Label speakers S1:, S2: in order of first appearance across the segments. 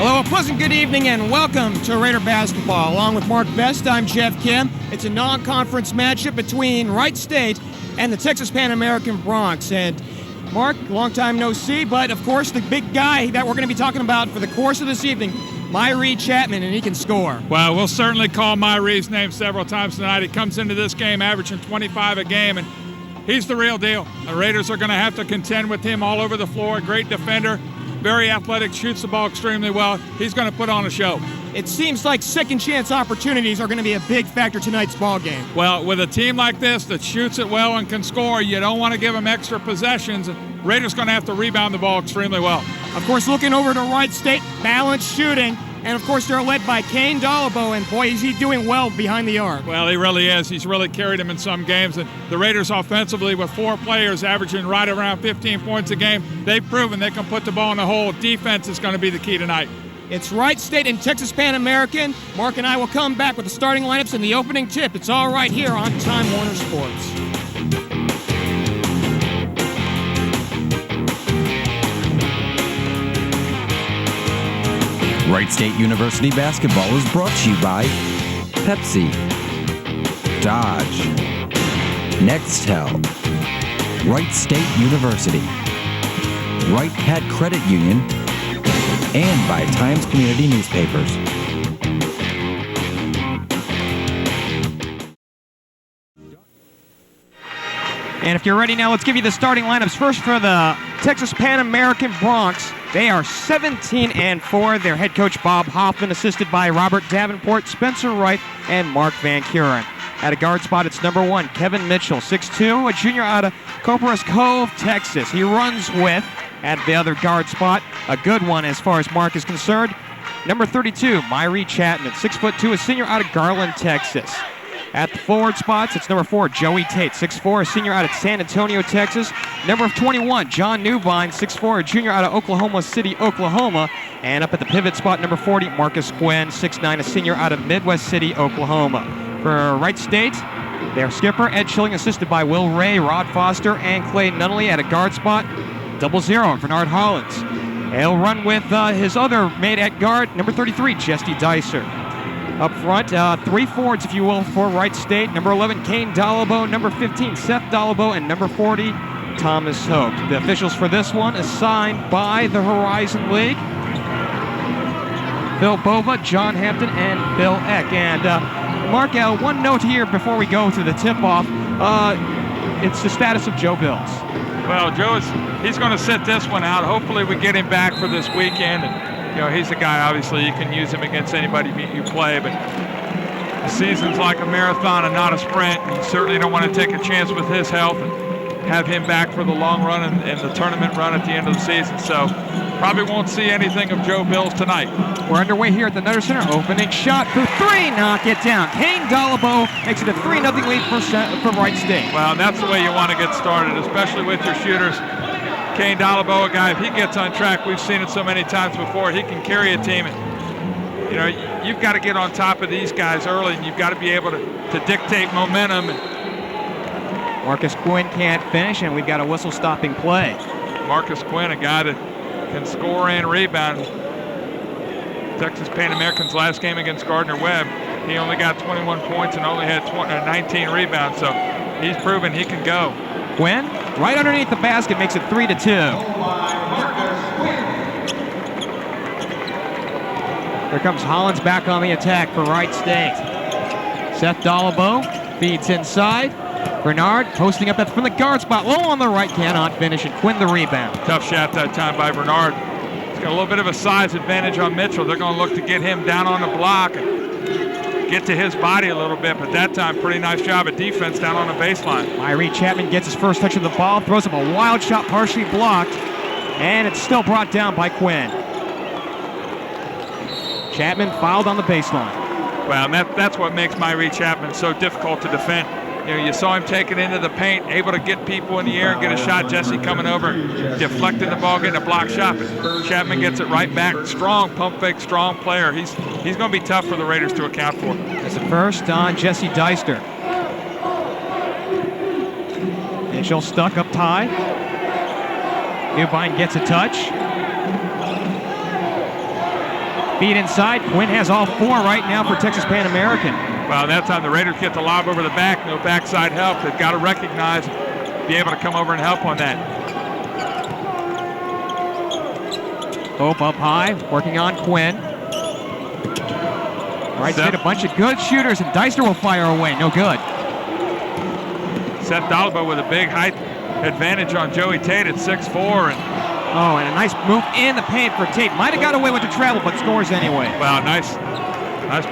S1: Hello, a pleasant good evening and welcome to Raider Basketball. Along with Mark Best, I'm Geoff Kim. It's a non-conference matchup between Wright State and the Texas Pan American Bronx. And Mark, long time no see, but of course the big guy that we're going to be talking about for the course of this evening, Myrie Chapman, and he can score.
S2: Well, we'll certainly call Myrie's name several times tonight. He comes into this game averaging 25 a game, and he's the real deal. The Raiders are going to have to contend with him all over the floor. Great defender. Very athletic, shoots the ball extremely well. He's going to put on a show.
S1: It seems like second chance opportunities are going to be a big factor tonight's ball game.
S2: Well, with a team like this that shoots it well and can score, you don't want to give them extra possessions. Raiders going to have to rebound the ball extremely well.
S1: Of course, looking over to Wright State, balanced shooting. And, of course, they're led by Cain Doliboa, and, boy, is he doing well behind the arc.
S2: Well, he really is. He's really carried him in some games. And the Raiders offensively, with 4 players averaging right around 15 points a game, they've proven they can put the ball in the hole. Defense is going to be the key tonight.
S1: It's Wright State and Texas Pan American. Mark and I will come back with the starting lineups and the opening tip. It's all right here on Time Warner Sports.
S3: Wright State University basketball is brought to you by Pepsi, Dodge, Nextel, Wright State University, Wright Pet Credit Union, and by Times Community Newspapers.
S1: And if you're ready now, let's give you the starting lineups. First for the Texas Pan American Bronx. They are 17-4. Their head coach, Bob Hoffman, assisted by Robert Davenport, Spencer Wright, and Mark Van Kuren. At a guard spot, it's number 1, Kevin Mitchell, 6'2", a junior out of Copperas Cove, Texas. He runs with, at the other guard spot, a good one as far as Mark is concerned, number 32, Myrie Chapman, 6'2", a senior out of Garland, Texas. At the forward spots, it's number 4, Joey Tate, 6'4", a senior out of San Antonio, Texas. Number 21, John Newvine, 6'4", a junior out of Oklahoma City, Oklahoma. And up at the pivot spot, number 40, Marcus Quinn, 6'9", a senior out of Midwest City, Oklahoma. For Wright State, their skipper, Ed Schilling, assisted by Will Ray, Rod Foster, and Clay Nunnally. At a guard spot, 0-0, Bernard Hollins. He'll run with his other mate at guard, number 33, Jesse Dicer. Up front, 3 forwards, if you will, for Wright State. Number 11, Cain Doliboa. Number 15, Seth Doliboa. And number 40, Thomas Hope. The officials for this one assigned by the Horizon League: Bill Bova, John Hampton, and Bill Eck. And Mark, one note here before we go to the tip-off. It's the status of Joe Bills.
S2: Well, he's going to sit this one out. Hopefully we get him back for this weekend. And he's a guy, obviously, you can use him against anybody you play, but the season's like a marathon and not a sprint. You certainly don't want to take a chance with his health and have him back for the long run and the tournament run at the end of the season. So probably won't see anything of Joe Bills tonight.
S1: We're underway here at the Nutter Center. Opening shot for 3, knock it down. Cain Doliboa makes it a 3-0 lead for Wright State.
S2: Well, that's the way you want to get started, especially with your shooters. Cain Doliboa, guy, if he gets on track, we've seen it so many times before, he can carry a team. And, you've got to get on top of these guys early, and you've got to be able to dictate momentum.
S1: Marcus Quinn can't finish, and we've got a whistle-stopping play.
S2: Marcus Quinn, a guy that can score and rebound. Texas Pan American's last game against Gardner-Webb, he only got 21 points and only had 19 rebounds, so he's proven he can go.
S1: Quinn, right underneath the basket, makes it 3-2. Here comes Hollins back on the attack for Wright State. Seth Doliboa feeds inside. Bernard posting up from the guard spot, low on the right, cannot finish, and Quinn the rebound.
S2: Tough shot that time by Bernard. He's got a little bit of a size advantage on Mitchell. They're going to look to get him down on the block and get to his body a little bit, but that time, pretty nice job of defense down on the baseline.
S1: Myrie Chapman gets his first touch of the ball, throws up a wild shot, partially blocked, and it's still brought down by Quinn. Chapman fouled on the baseline.
S2: Well, and that's what makes Myrie Chapman so difficult to defend. You saw him take it into the paint, able to get people in the air and get a shot. Jesse coming over, deflecting the ball, getting a block shot. But Chapman gets it right back. Strong pump fake, strong player. He's going to be tough for the Raiders to account for.
S1: That's the first on Jesse Deister. Mitchell stuck up high. Newvine gets a touch. Feed inside. Quinn has all 4 right now for Texas Pan American.
S2: Well, that time the Raiders get the lob over the back. No backside help. They've got to recognize, be able to come over and help on that.
S1: Hope up high, working on Quinn. Wright hit a bunch of good shooters, and Deister will fire away. No good.
S2: Seth Doliboa with a big height advantage on Joey Tate at 6'4".
S1: And a nice move in the paint for Tate. Might have got away with the travel, but scores anyway.
S2: Well, nice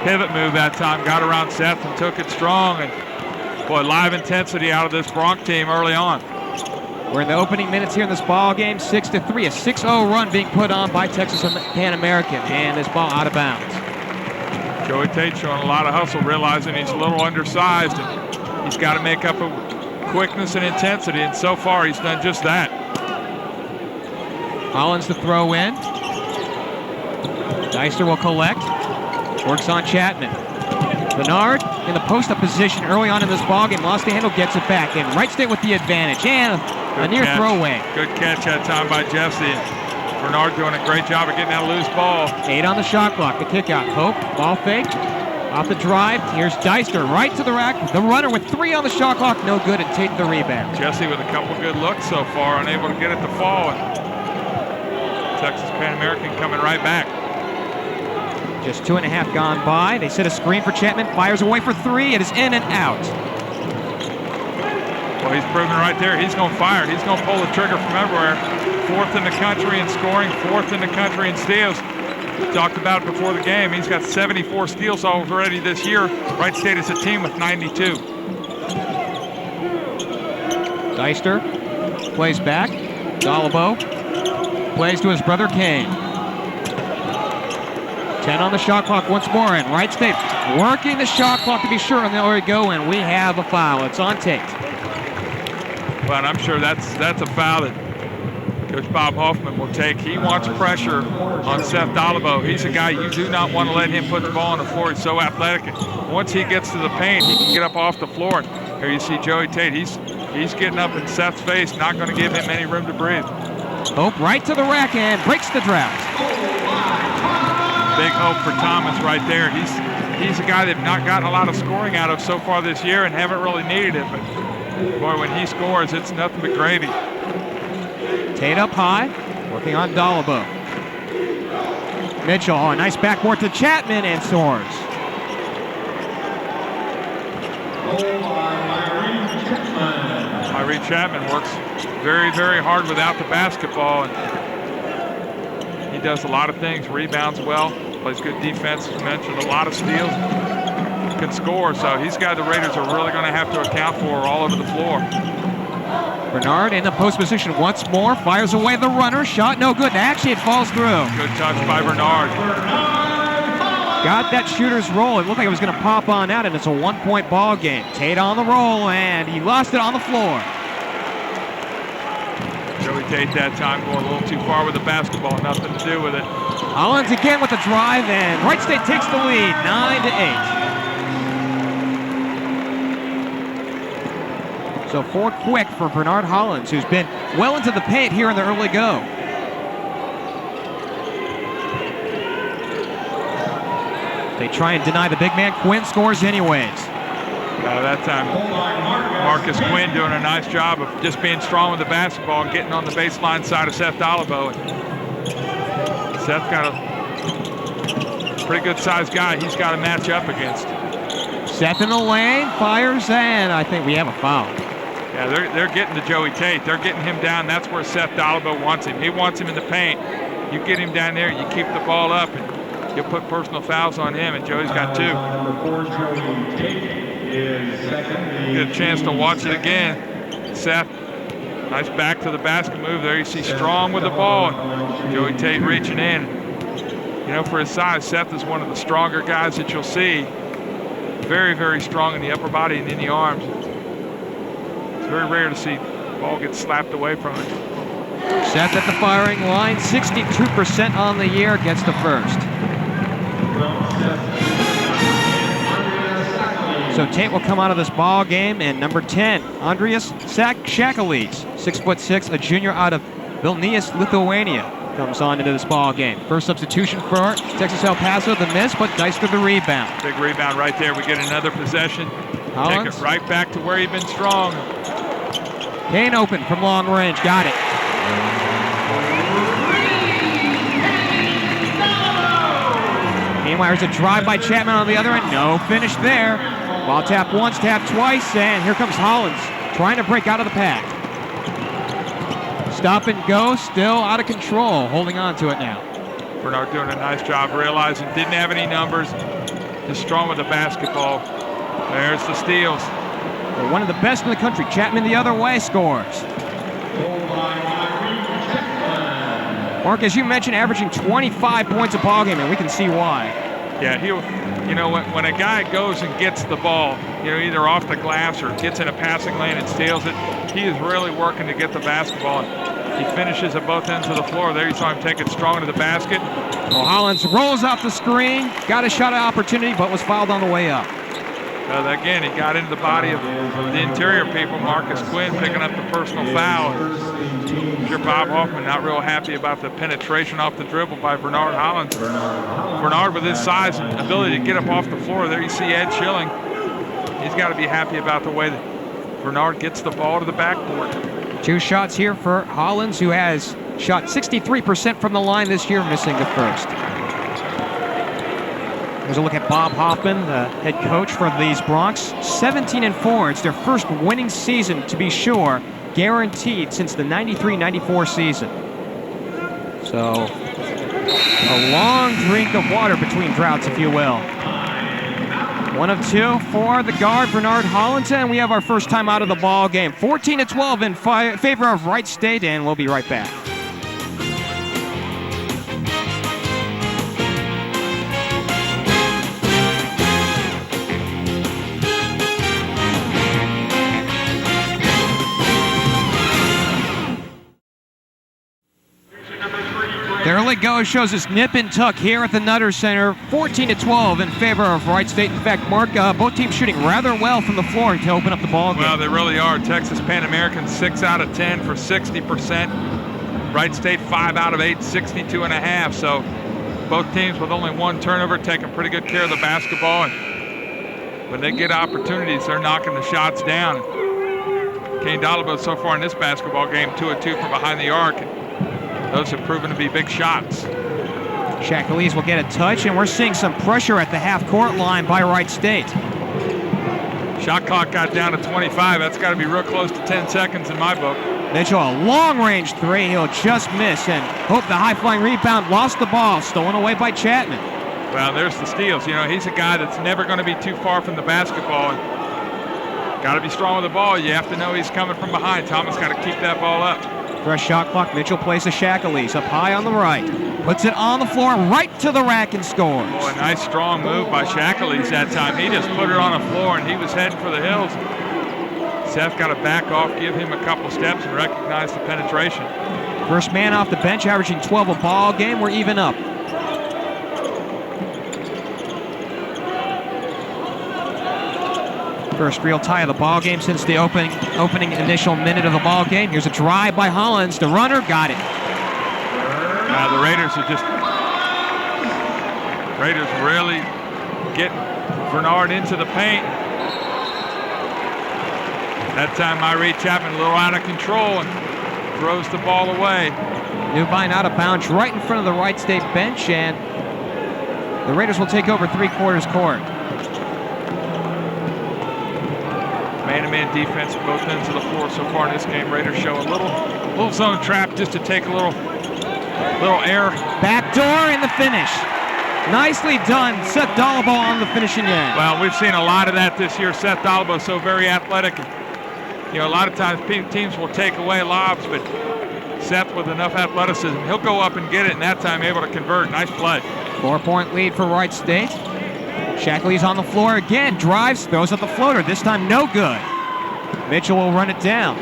S2: pivot move that time. Got around Seth and took it strong. And boy, live intensity out of this Bronx team early on.
S1: We're in the opening minutes here in this ball game. 6-3, a 6-0 run being put on by Texas Pan American, and this ball out of bounds.
S2: Joey Tate showing a lot of hustle, realizing he's a little undersized, and he's got to make up a quickness and intensity, and so far he's done just that.
S1: Hollins to throw in. Deister will collect. Works on Chapman. Bernard in the post-up position early on in this ballgame. Lost the handle, gets it back, and Wright State with the advantage. And a near throwaway.
S2: Good catch that time by Jesse. Bernard doing a great job of getting that loose ball.
S1: 8 on the shot clock. The kick out. Hope, ball fake. Off the drive. Here's Deister right to the rack. The runner with 3 on the shot clock. No good, and Tate the rebound.
S2: Jesse with a couple good looks so far, unable to get it to fall. And Texas Pan American coming right back.
S1: Just 2.5 gone by. They set a screen for Chapman. Fires away for 3. It is in and out.
S2: Well, he's proven right there. He's going to fire. He's going to pull the trigger from everywhere. 4th in the country in scoring, 4th in the country in steals. We talked about it before the game. He's got 74 steals already this year. Wright State is a team with 92.
S1: Deister plays back. Doliboa plays to his brother Cain. 10 on the shot clock once more, and Wright State working the shot clock to be sure, and there we go, and we have a foul. It's on Tate.
S2: Well, and I'm sure that's a foul that Coach Bob Hoffman will take. He wants pressure on Seth Doliboa. He's a guy you do not want to let him put the ball on the floor. He's so athletic. And once he gets to the paint, he can get up off the floor. Here you see Joey Tate. He's getting up in Seth's face, not going to give him any room to breathe.
S1: Hope right to the rack and breaks the drought.
S2: Big hope for Thomas right there. He's a guy they've not gotten a lot of scoring out of so far this year and haven't really needed it. But boy, when he scores, it's nothing but gravy.
S1: Tate up high, working on Doliboa. Mitchell, a nice backboard to Chapman, and soars.
S2: Irene Chapman works very, very hard without the basketball. And he does a lot of things, rebounds well, plays good defense, as mentioned, a lot of steals, can score. So he's a guy the Raiders are really going to have to account for all over the floor.
S1: Bernard in the post position once more, fires away the runner, shot no good, and actually it falls through.
S2: Good touch by Bernard.
S1: Got that shooter's roll. It looked like it was going to pop on out, and it's a 1-point ball game. Tate on the roll, and he lost it on the floor.
S2: Joey Tate that time going a little too far with the basketball, nothing to do with it.
S1: Hollins again with the drive, and Wright State takes the lead, 9-8. So 4 quick for Bernard Hollins, who's been well into the paint here in the early go. They try and deny the big man. Quinn scores anyways.
S2: That time, Marcus Quinn doing a nice job of just being strong with the basketball and getting on the baseline side of Seth Doliboa. Seth got a pretty good sized guy he's got to match up against.
S1: Seth in the lane, fires, and I think we have a foul.
S2: Yeah, they're getting to Joey Tate. They're getting him down. That's where Seth Doliboa wants him. He wants him in the paint. You get him down there, you keep the ball up, and you'll put personal fouls on him, and Joey's got 2. Get a chance to watch it again. Seth, nice back to the basket move there. You see strong with the ball. Joey Tate reaching in. You know, for his size, Seth is one of the stronger guys that you'll see. Very, very strong in the upper body and in the arms. It's very rare to see the ball get slapped away from it.
S1: Seth at the firing line, 62% on the year, gets the first. So Tate will come out of this ball game, and number 10, Andrius Shakalis, 6'6", a junior out of Vilnius, Lithuania. comes on into this ball game. First substitution for Texas El Paso, the miss, but Deister the rebound.
S2: Big rebound right there. We get another possession.
S1: Hollins.
S2: Take it right back to where he'd been strong.
S1: Cain open from long range, got it. Meanwhile, there's a drive by Chapman on the other end. No finish there. Ball tap once, tap twice, and here comes Hollins trying to break out of the pack. Stop and go, still out of control, holding on to it now.
S2: Bernard doing a nice job realizing didn't have any numbers, just strong with the basketball. There's the steals.
S1: They're one of the best in the country. Chapman the other way scores. Mark, as you mentioned, averaging 25 points a ball game, and we can see why.
S2: Yeah, when a guy goes and gets the ball, either off the glass or gets in a passing lane and steals it, he is really working to get the basketball. He finishes at both ends of the floor. There you saw him take it strong to the basket.
S1: Well, Hollins rolls off the screen, got a shot opportunity, but was fouled on the way up.
S2: Again, he got into the body of the interior people. Marcus Quinn picking up the personal foul. Sure, Bob Hoffman not real happy about the penetration off the dribble by Bernard Hollins. Bernard, with his size and ability to get up off the floor, there you see Ed Schilling. He's got to be happy about the way that Bernard gets the ball to the backboard.
S1: 2 shots here for Hollins, who has shot 63% from the line this year, missing the first. There's a look at Bob Hoffman, the head coach for these Broncs. 17-4. It's their first winning season, to be sure, guaranteed since the 93-94 season. So, a long drink of water between droughts, if you will. 1 of 2 for the guard, Bernard Hollins, and we have our first time out of the ball game. 14-12 in favor of Wright State, and we'll be right back. The early go shows us nip and tuck here at the Nutter Center. 14-12 in favor of Wright State. In fact, Mark, both teams shooting rather well from the floor to open up the ball game.
S2: Well, they really are. Texas Pan American 6 out of 10 for 60%. Wright State 5 out of 8, 62.5. So both teams with only 1 turnover taking pretty good care of the basketball. And when they get opportunities, they're knocking the shots down. Cain Doliboa so far in this basketball game, 2 of 2 from behind the arc. Those have proven to be big shots.
S1: Shackelese will get a touch, and we're seeing some pressure at the half-court line by Wright State.
S2: Shot clock got down to 25. That's got to be real close to 10 seconds in my book.
S1: Mitchell, a long-range 3. He'll just miss, and hope the high-flying rebound, lost the ball, stolen away by Chapman.
S2: Well, there's the steals. He's a guy that's never going to be too far from the basketball. Got to be strong with the ball. You have to know he's coming from behind. Thomas got to keep that ball up.
S1: Fresh shot clock. Mitchell plays a Shackelese up high on the right. Puts it on the floor, right to the rack, and scores.
S2: Oh, a nice strong move by Shackelese that time. He just put it on the floor, and he was heading for the hills. Seth got to back off, give him a couple steps, and recognize the penetration.
S1: First man off the bench, averaging 12 a ball game. We're even up. First real tie of the ball game since the opening initial minute of the ball game. Here's a drive by Hollins. The runner got it.
S2: The Raiders really getting Bernard into the paint. That time Myreed Chapman a little out of control and throws the ball away.
S1: Newbine out of bounds right in front of the Wright State bench, and the Raiders will take over 3/4 court.
S2: Man-to-man defense at both ends of the floor so far in this game. Raiders show a little zone trap just to take a little air.
S1: Backdoor in the finish. Nicely done. Seth Doliboa on the finishing end.
S2: Well, we've seen a lot of that this year. Seth Doliboa so very athletic. A lot of times teams will take away lobs, but Seth with enough athleticism, he'll go up and get it, and that time able to convert. Nice play.
S1: 4-point lead for Wright State. Shackelese on the floor again, drives, throws up the floater, this time no good. Mitchell will run it down.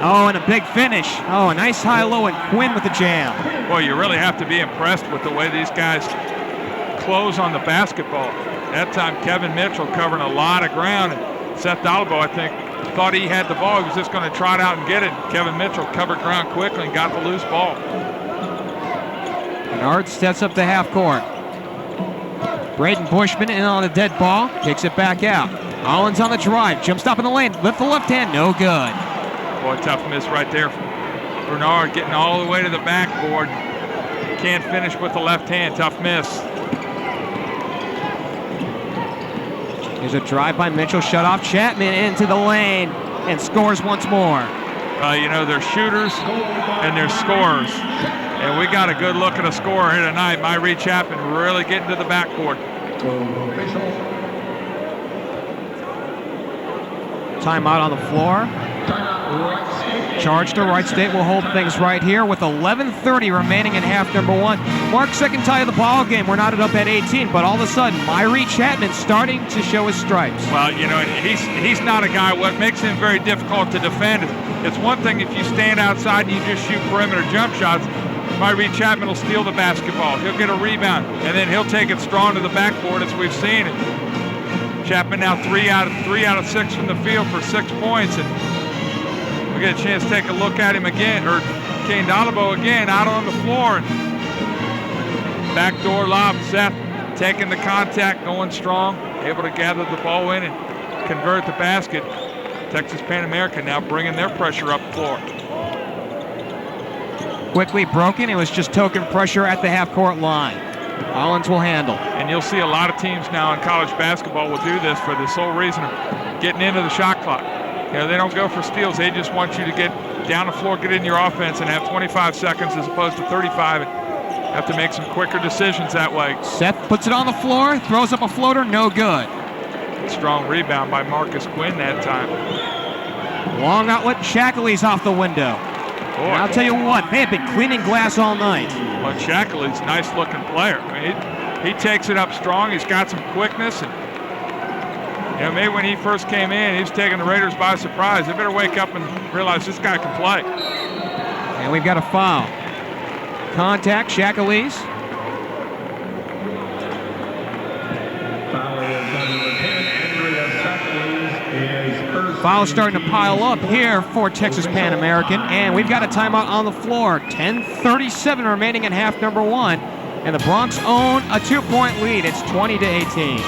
S1: Oh, and a big finish. Oh, a nice high-low, and Quinn with the jam.
S2: Boy, you really have to be impressed with the way these guys close on the basketball. That time, Kevin Mitchell covering a lot of ground. And Seth Doliboa, I think, thought he had the ball. He was just going to trot out and get it. Kevin Mitchell covered ground quickly and got the loose ball.
S1: Bernard sets up the half court. Braden Bushman in on a dead ball, kicks it back out. Hollins on the drive, jump stop in the lane, lift the left hand, no good.
S2: Boy, tough miss right there from Bernard, getting all the way to the backboard. Can't finish with the left hand, tough miss.
S1: Here's a drive by Mitchell, shut off Chapman into the lane, and scores once more.
S2: You know, they're shooters and they're scorers. And we got a good look at a scorer here tonight. Wright Chapman really getting to the backboard.
S1: Timeout on the floor. Charge to Wright State will hold things right here with 11:30 remaining in half number one. Mark's second tie of the ball game. We're knotted up at 18, but all of a sudden, Wright Chapman starting to show his stripes.
S2: Well, you know, he's not a guy. What makes him very difficult to defend is it's one thing if you stand outside and you just shoot perimeter jump shots. Wright Chapman will steal the basketball. He'll get a rebound, and then he'll take it strong to the backboard as we've seen it. Chapman now 3 out of 6 from the field for 6 points, and we get a chance to take a look at him again, or Cain Doliboa again out on the floor. Backdoor lob, Seth taking the contact, going strong, able to gather the ball in and convert the basket. Texas Pan American now bringing their pressure up the floor.
S1: Quickly broken, it was just token pressure at the half-court line. Hollins will handle.
S2: And you'll see a lot of teams now in college basketball will do this for the sole reason of getting into the shot clock. You know, they don't go for steals. They just want you to get down the floor, get in your offense, and have 25 seconds as opposed to 35. And have to make some quicker decisions that way.
S1: Seth puts it on the floor, throws up a floater, no good.
S2: Strong rebound by Marcus Quinn that time.
S1: Long outlet, Shackley's off the window.
S2: Boy.
S1: And I'll tell you what, they have been cleaning glass all night.
S2: Well, Shackley's a nice-looking player. I mean, he takes it up strong. He's got some quickness. And, you know, maybe when he first came in, he was taking the Raiders by surprise. They better wake up and realize this guy can play.
S1: And we've got a foul. Contact, Shackley's. Foul starting to pile up here for Texas Pan American, and we've got a timeout on the floor. 10:37 remaining in half number one, and the Bronx own a 2-point lead. It's 20-18.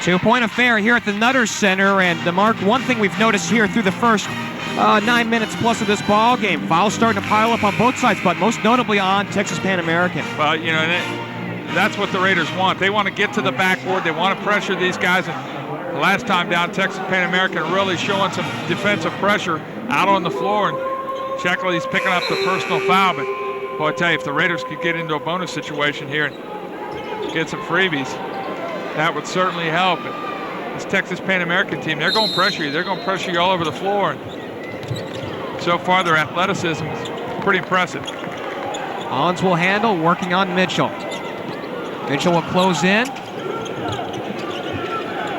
S1: Two-point affair here at the Nutter Center, and the Mark, one thing we've noticed here through the first 9 minutes plus of this ball game, fouls starting to pile up on both sides, but most notably on Texas Pan American.
S2: Well, you know, that's what the Raiders want. They want to get to the backboard. They want to pressure these guys. And the last time down, Texas Pan American really showing some defensive pressure out on the floor, and Shackley's picking up the personal foul. But boy, I tell you, if the Raiders could get into a bonus situation here and get some freebies, that would certainly help. And this Texas Pan American team, they're going to pressure you. They're going to pressure you all over the floor. And so far, their athleticism is pretty impressive.
S1: Hollins will handle, working on Mitchell. Mitchell will close in.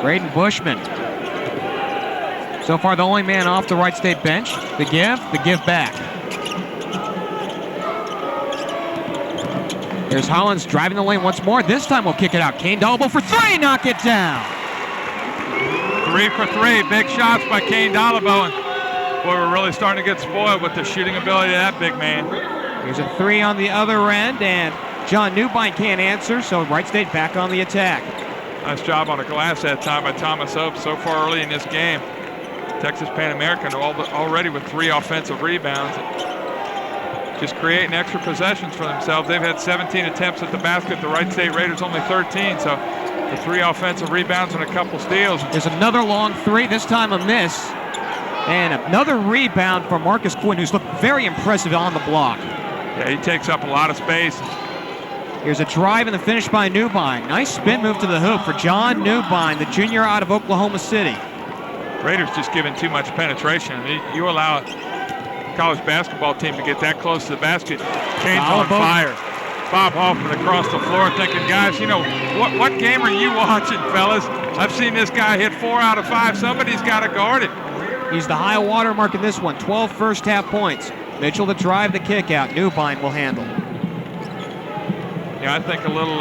S1: Braden Bushman. So far, the only man off the Wright State bench. The give back. Here's Hollins driving the lane once more. This time we'll kick it out. Cain Doliboa for 3, knock it down.
S2: 3 for 3, big shots by Cain Doliboa. Boy, we're really starting to get spoiled with the shooting ability of that big man.
S1: Here's a 3 on the other end, and John Newbine can't answer, so Wright State back on the attack.
S2: Nice job on the glass that time by Thomas Hope so far early in this game. Texas Pan American already with 3 offensive rebounds. Just creating extra possessions for themselves. They've had 17 attempts at the basket. The Wright State Raiders only 13, so the 3 offensive rebounds and a couple steals.
S1: There's another long 3, this time a miss. And another rebound for Marcus Quinn, who's looked very impressive on the block.
S2: Yeah, he takes up a lot of space.
S1: Here's a drive and the finish by Newbine. Nice spin move to the hoop for John Newbine, the junior out of Oklahoma City.
S2: Raiders just giving too much penetration. I mean, you allow a college basketball team to get that close to the basket. Cain's on fire. Bob Hoffman across the floor thinking, guys, you know, what game are you watching, fellas? I've seen this guy hit 4 out of 5. Somebody's got to guard it.
S1: He's the high water mark in this one. 12 first half points. Mitchell to drive the kick out. Newbine will handle.
S2: Yeah, I think a little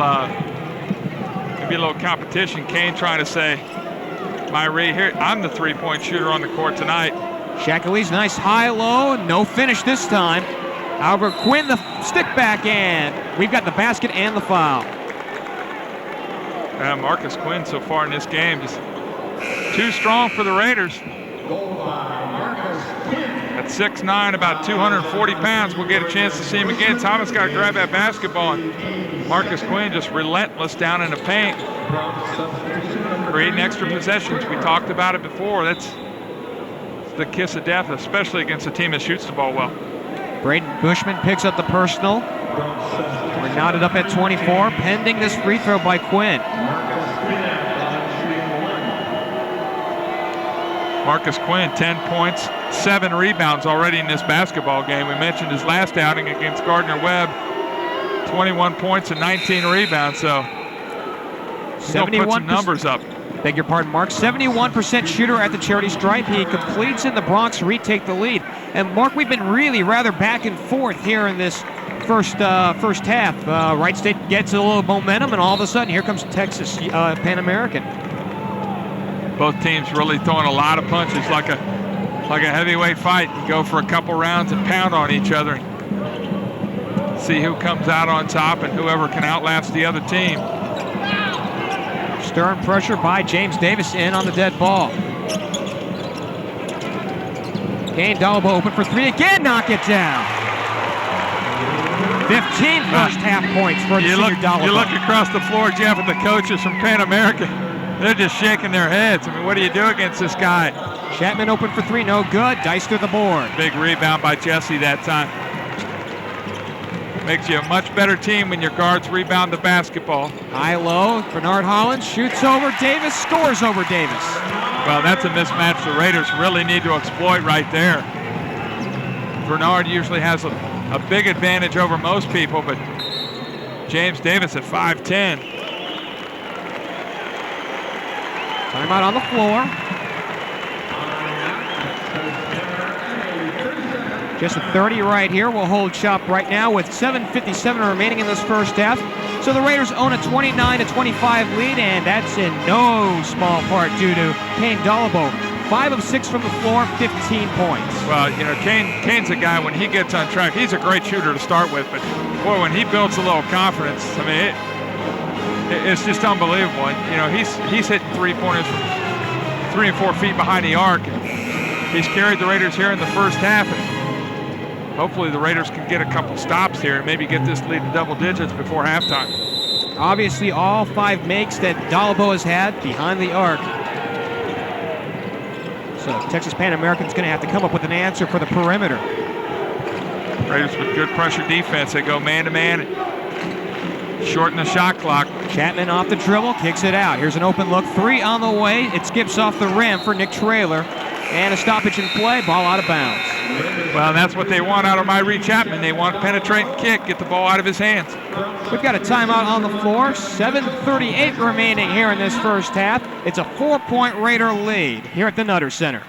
S2: Maybe a little competition. Cain trying to say, here, I'm the three-point shooter on the court tonight.
S1: Shackley's nice high-low, no finish this time. Albert Quinn, the stick back, and we've got the basket and the foul.
S2: Marcus Quinn so far in this game just too strong for the Raiders. At 6'9", about 240 pounds, we'll get a chance to see him again. Thomas got to grab that basketball, and Marcus Quinn just relentless down in the paint, creating extra possessions. We talked about it before. That's the kiss of death, especially against a team that shoots the ball well.
S1: Braden Bushman picks up the personal. We're knotted up at 24, pending this free throw by Quinn.
S2: Marcus Quinn, 10 points, 7 rebounds already in this basketball game. We mentioned his last outing against Gardner-Webb, 21 points and 19 rebounds, so he's going to put some numbers up.
S1: Beg your pardon, Mark. 71% shooter at the charity stripe. He completes and the Bronx retake the lead. And Mark, we've been really rather back and forth here in this first half. Wright State gets a little momentum, and all of a sudden, here comes Texas Pan American.
S2: Both teams really throwing a lot of punches, like a heavyweight fight. You go for a couple rounds and pound on each other. See who comes out on top and whoever can outlast the other team.
S1: Stern pressure by James Davis in on the dead ball. Cain Doliboa open for three again, knock it down. 15 first half points for the senior Doliboa.
S2: You look across the floor, Jeff, and the coaches from Pan American, they're just shaking their heads. I mean, what do you do against this guy?
S1: Chapman open for three, no good. Dice to the board.
S2: Big rebound by Jesse that time. Makes you a much better team when your guards rebound the basketball.
S1: High-low, Bernard Hollins shoots over Davis, scores over Davis.
S2: Well, that's a mismatch the Raiders really need to exploit right there. Bernard usually has a big advantage over most people, but James Davis at 5'10".
S1: Timeout on the floor. Just a 30 right here. We'll hold shop right now with 7:57 remaining in this first half. So the Raiders own a 29-25 lead, and that's in no small part due to Cain Doliboa. 5 of 6 from the floor, 15 points.
S2: Well, you know, Cain's a guy, when he gets on track, he's a great shooter to start with, but boy, when he builds a little confidence, I mean, it's just unbelievable. And, you know, he's hitting three-pointers from 3 and 4 feet behind the arc. He's carried the Raiders here in the first half, and hopefully the Raiders can get a couple stops here and maybe get this lead to double digits before halftime.
S1: Obviously, all 5 makes that Doliboa has had behind the arc. So Texas Pan American's going to have to come up with an answer for the perimeter.
S2: Raiders with good pressure defense. They go man-to-man, shorten the shot clock.
S1: Chapman off the dribble, kicks it out. Here's an open look, 3 on the way. It skips off the rim for Nick Traylor. And a stoppage in play, ball out of bounds.
S2: Well, that's what they want out of Myrie Chapman. They want penetrating kick, get the ball out of his hands.
S1: We've got a timeout on the floor. 7:38 remaining here in this first half. It's a 4-point Raider lead here at the Nutter Center.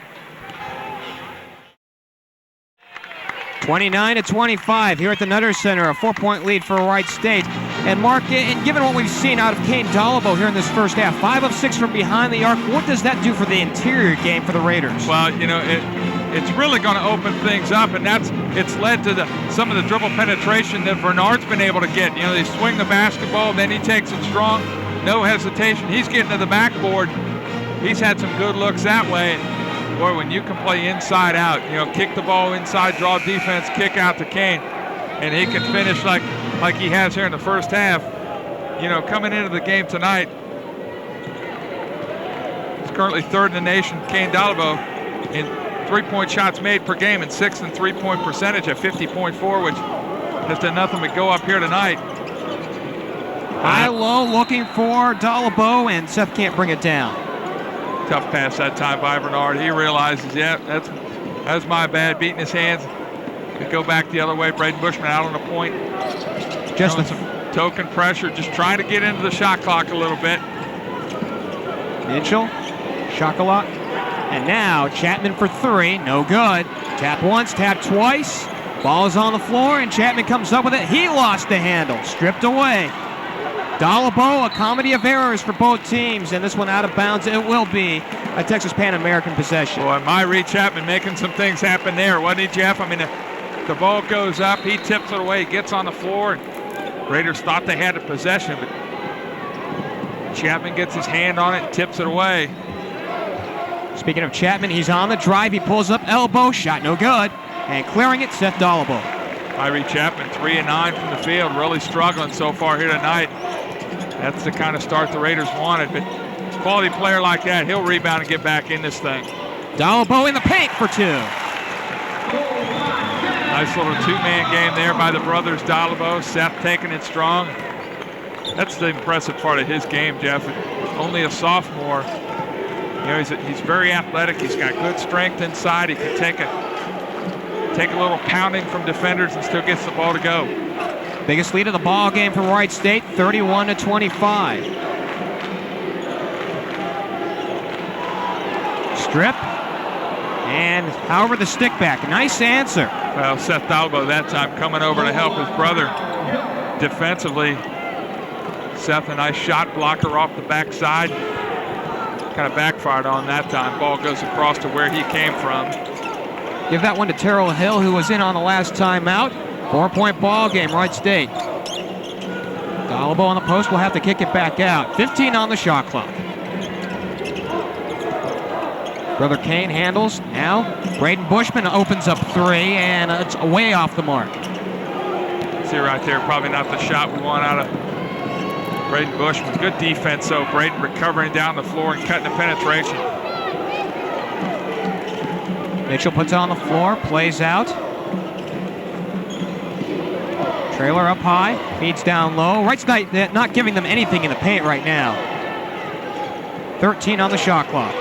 S1: 29-25 here at the Nutter Center, a 4-point lead for Wright State. And Mark, and given what we've seen out of Cain Doliboa here in this first half, 5 of 6 from behind the arc, what does that do for the interior game for the Raiders?
S2: Well, you know, it's really going to open things up, and it's led to some of the dribble penetration that Bernard's been able to get. You know, they swing the basketball, then he takes it strong, no hesitation. He's getting to the backboard. He's had some good looks that way. Boy, when you can play inside out, you know, kick the ball inside, draw defense, kick out to Cain, and he can finish like he has here in the first half. You know, coming into the game tonight, he's currently 3rd in the nation, Cain Doliboa, in 3-point shots made per game and 6th in 3-point percentage at 50.4, which has done nothing but go up here tonight.
S1: High-low looking for Doliboa, and Seth can't bring it down.
S2: Tough pass that time by Bernard. He realizes, yeah, that's my bad, beating his hands. Could go back the other way. Braden Bushman out on the point.
S1: Just
S2: some token pressure, just trying to get into the shot clock a little bit.
S1: Mitchell, shot clock. And now Chapman for 3, no good. Tap once, tap twice. Ball is on the floor, and Chapman comes up with it. He lost the handle, stripped away. Doliboa, a comedy of errors for both teams, and this one out of bounds. It will be a Texas Pan American possession.
S2: Boy, Wright Chapman making some things happen there, wasn't he, Jeff? I mean, the ball goes up, he tips it away, gets on the floor, and Raiders thought they had a possession, but Chapman gets his hand on it and tips it away.
S1: Speaking of Chapman, he's on the drive. He pulls up elbow, shot no good, and clearing it, Seth Doliboa.
S2: Wright Chapman, 3 of 9 from the field, really struggling so far here tonight. That's the kind of start the Raiders wanted, but quality player like that, he'll rebound and get back in this thing.
S1: Doliboa in the paint for 2.
S2: Nice little two-man game there by the brothers Doliboa. Seth taking it strong. That's the impressive part of his game, Jeff. Only a sophomore. You know, he's very athletic. He's got good strength inside. He can take a little pounding from defenders and still gets the ball to go.
S1: Biggest lead of the ball game for Wright State, 31-25. Strip. And however the stick back. Nice answer.
S2: Well, Seth Doliboa that time coming over to help his brother defensively. Seth, a nice shot blocker off the backside. Kind of backfired on that time. Ball goes across to where he came from.
S1: Give that one to Terrell Hill, who was in on the last timeout. 4-point ball game, Wright State. Doliboa on the post will have to kick it back out. 15 on the shot clock. Brother Cain handles. Now, Braden Bushman opens up 3, and it's way off the mark.
S2: See right there, probably not the shot we want out of Braden Bushman. Good defense, though. Braden recovering down the floor and cutting the penetration.
S1: Mitchell puts it on the floor, plays out. Trailer up high, feeds down low. Wright's not giving them anything in the paint right now. 13 on the shot clock.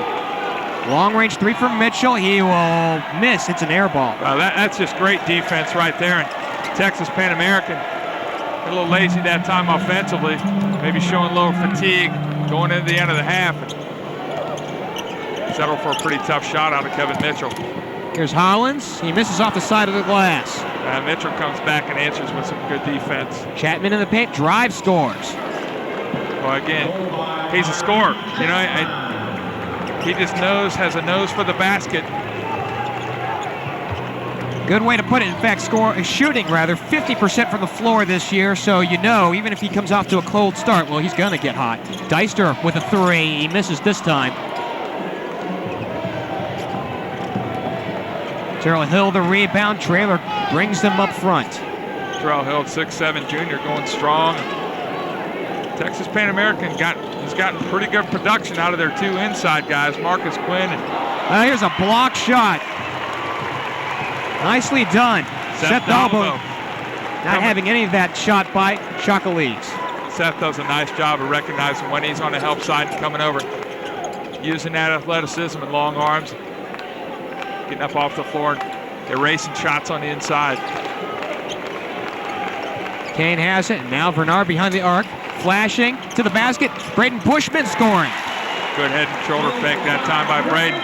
S1: Long range 3 from Mitchell. He will miss. It's an air ball.
S2: That's just great defense right there. And Texas Pan American, a little lazy that time offensively. Maybe showing a little fatigue going into the end of the half. Settle for a pretty tough shot out of Kevin Mitchell.
S1: Here's Hollins. He misses off the side of the glass.
S2: Mitchell comes back and answers with some good defense.
S1: Chapman in the paint, drive, scores.
S2: Well, again, he's a scorer. You know, he just has a nose for the basket.
S1: Good way to put it. In fact, shooting 50% from the floor this year. So you know, even if he comes off to a cold start, well, he's gonna get hot. Deister with a 3. He misses this time. Terrell Hill the rebound. Trailer brings them up front.
S2: Terrell Hill, 6'7" junior, going strong. Texas Pan American has gotten pretty good production out of their 2 inside guys, Marcus Quinn.
S1: Here's a block shot. Nicely done. Seth Doliboa not having any of that shot by Chacalese.
S2: Seth does a nice job of recognizing when he's on the help side and coming over, using that athleticism and long arms, getting up off the floor and erasing shots on the inside.
S1: Cain has it, and now Bernard behind the arc, flashing to the basket. Braden Bushman scoring.
S2: Good head and shoulder fake that time by Braden.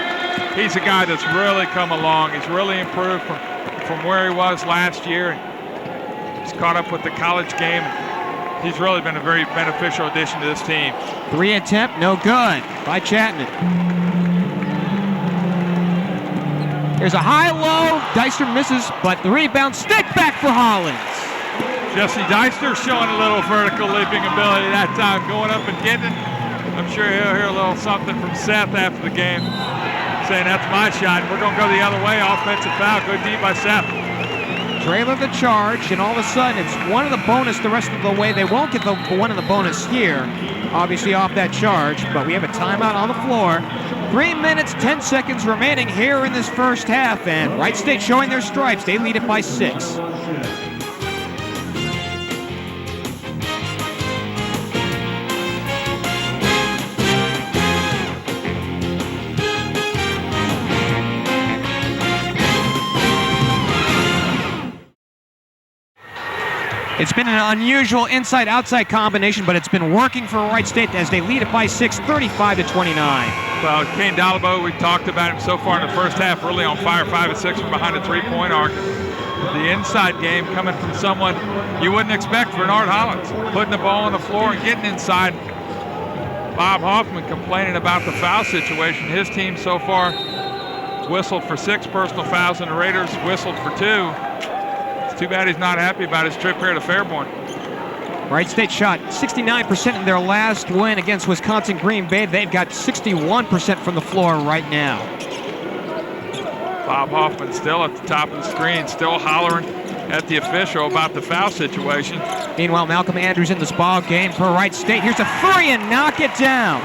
S2: He's a guy that's really come along. He's really improved from where he was last year. He's caught up with the college game. He's really been a very beneficial addition to this team.
S1: 3 attempt, no good by Chapman. There's a high-low. Deister misses, but the rebound stick back for Hollins.
S2: Jesse Deister showing a little vertical leaping ability that time, going up and getting it. I'm sure he'll hear a little something from Seth after the game, saying that's my shot. We're going to go the other way. Offensive foul. Good D by Seth.
S1: Trailer the charge, and all of a sudden it's one of the bonus the rest of the way. They won't get the one of the bonus here, obviously off that charge, but we have a timeout on the floor. 3 minutes, 10 seconds remaining here in this first half, and Wright State showing their stripes. They lead it by 6. It's been an unusual inside-outside combination, but it's been working for Wright State as they lead it by 6, 35-29.
S2: Well, Cain Doliboa, we talked about him so far in the first half, really on fire, 5 of 6 from behind the three-point arc. the inside game coming from someone you wouldn't expect, Bernard Hollins, putting the ball on the floor and getting inside. Bob Hoffman complaining about the foul situation. His team so far whistled for 6 personal fouls, and the Raiders whistled for 2. It's too bad he's not happy about his trip here to Fairborn.
S1: Wright State shot 69% in their last win against Wisconsin Green Bay. They've got 61% from the floor right now.
S2: Bob Hoffman still at the top of the screen, still hollering at the official about the foul situation.
S1: Meanwhile, Malcolm Andrews in this ball game for Wright State. Here's a 3 and knock it down.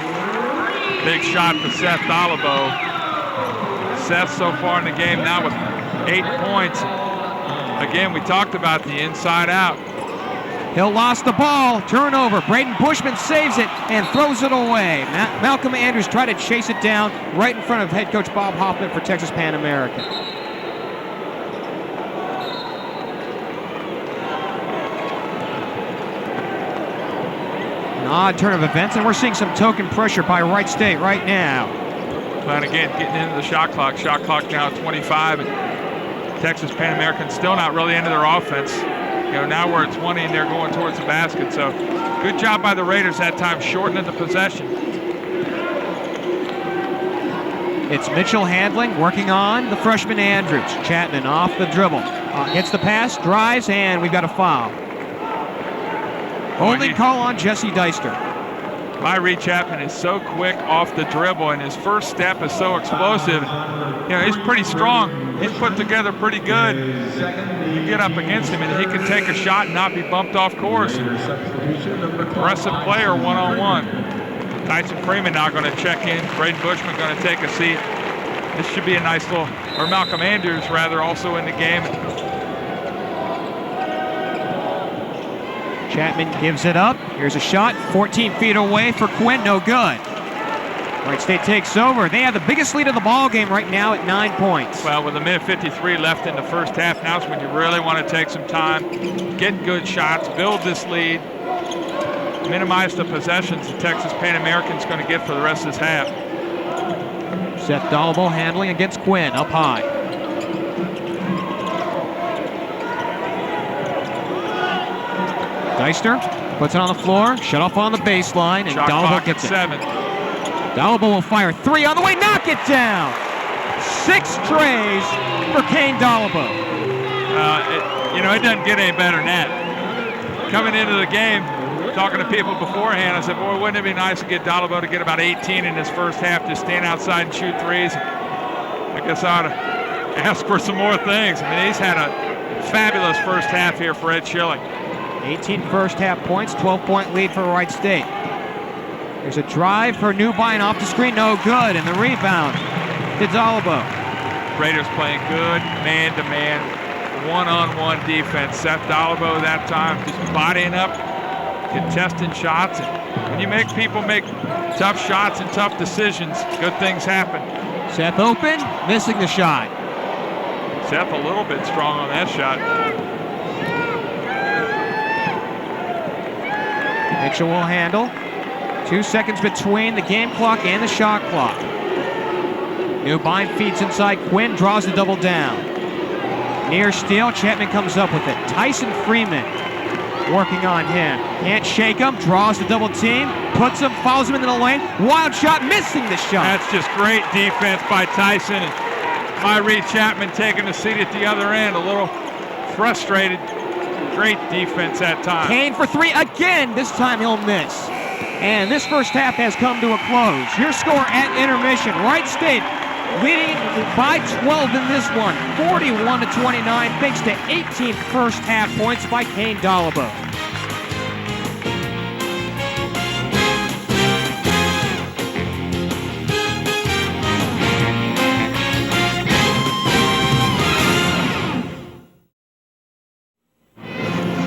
S2: Big shot for Seth Doliboa. Seth so far in the game now with 8 points. Again, we talked about the inside out.
S1: Hill lost the ball, turnover. Braden Bushman saves it and throws it away. Malcolm Andrews tried to chase it down right in front of head coach Bob Hoffman for Texas Pan American. An odd turn of events, and we're seeing some token pressure by Wright State right now.
S2: And again, getting into the shot clock. Shot clock now at 25. And Texas Pan American still not really into their offense. You know, now we're at 20 and they're going towards the basket. So good job by the Raiders that time, shortening the possession.
S1: It's Mitchell handling, working on the freshman Andrews. Chapman off the dribble. Gets the pass, drives, and we've got a foul. Holding call on Jesse Deister.
S2: Reed Chapman is so quick off the dribble, and his first step is so explosive. You know, he's pretty strong. He's put together pretty good. You get up against him, and he can take a shot and not be bumped off course. Aggressive player one-on-one. Tyson Freeman now going to check in. Braden Bushman going to take a seat. This should be a nice little, or Malcolm Andrews rather, also in the game.
S1: Chapman gives it up. Here's a shot, 14 feet away for Quinn, no good. Wright State takes over. They have the biggest lead of the ball game right now at 9 points.
S2: Well, with a minute 53 left in the first half, now's when you really want to take some time, get good shots, build this lead, minimize the possessions the Texas Pan American's going to get for the rest of this half.
S1: Seth Doliboa handling against Quinn, up high. Deister puts it on the floor, shut off on the baseline, and Doliboa gets it.
S2: 7.
S1: Doliboa will fire 3 on the way, knock it down! 6 treys for Cain Doliboa.
S2: You know, it doesn't get any better than that. Coming into the game, talking to people beforehand, I said, boy, wouldn't it be nice to get Doliboa to get about 18 in this first half, just stand outside and shoot threes. I guess I ought to ask for some more things. I mean, he's had a fabulous first half here for Ed Schilling.
S1: 18 first half points, 12-point lead for Wright State. There's a drive for Newbine off the screen, no good, and the rebound to Doliboa.
S2: Raiders playing good man-to-man, one-on-one defense. Seth Doliboa that time just bodying up, contesting shots. And when you make people make tough shots and tough decisions, good things happen.
S1: Seth open, missing the shot.
S2: Seth a little bit strong on that shot.
S1: Mitchell will handle. 2 seconds between the game clock and the shot clock. Newbine feeds inside. Quinn draws the double down. Near steal, Chapman comes up with it. Tyson Freeman working on him. Can't shake him, draws the double team, puts him, follows him into the lane. Wild shot, missing the shot.
S2: That's just great defense by Tyson. And Reed Chapman taking the seat at the other end, a little frustrated. Great defense that time.
S1: Cain for 3 again. This time he'll miss. And this first half has come to a close. Your score at intermission. Wright State leading by 12 in this one, 41-29, thanks to 18 first half points by Cain Doliboa.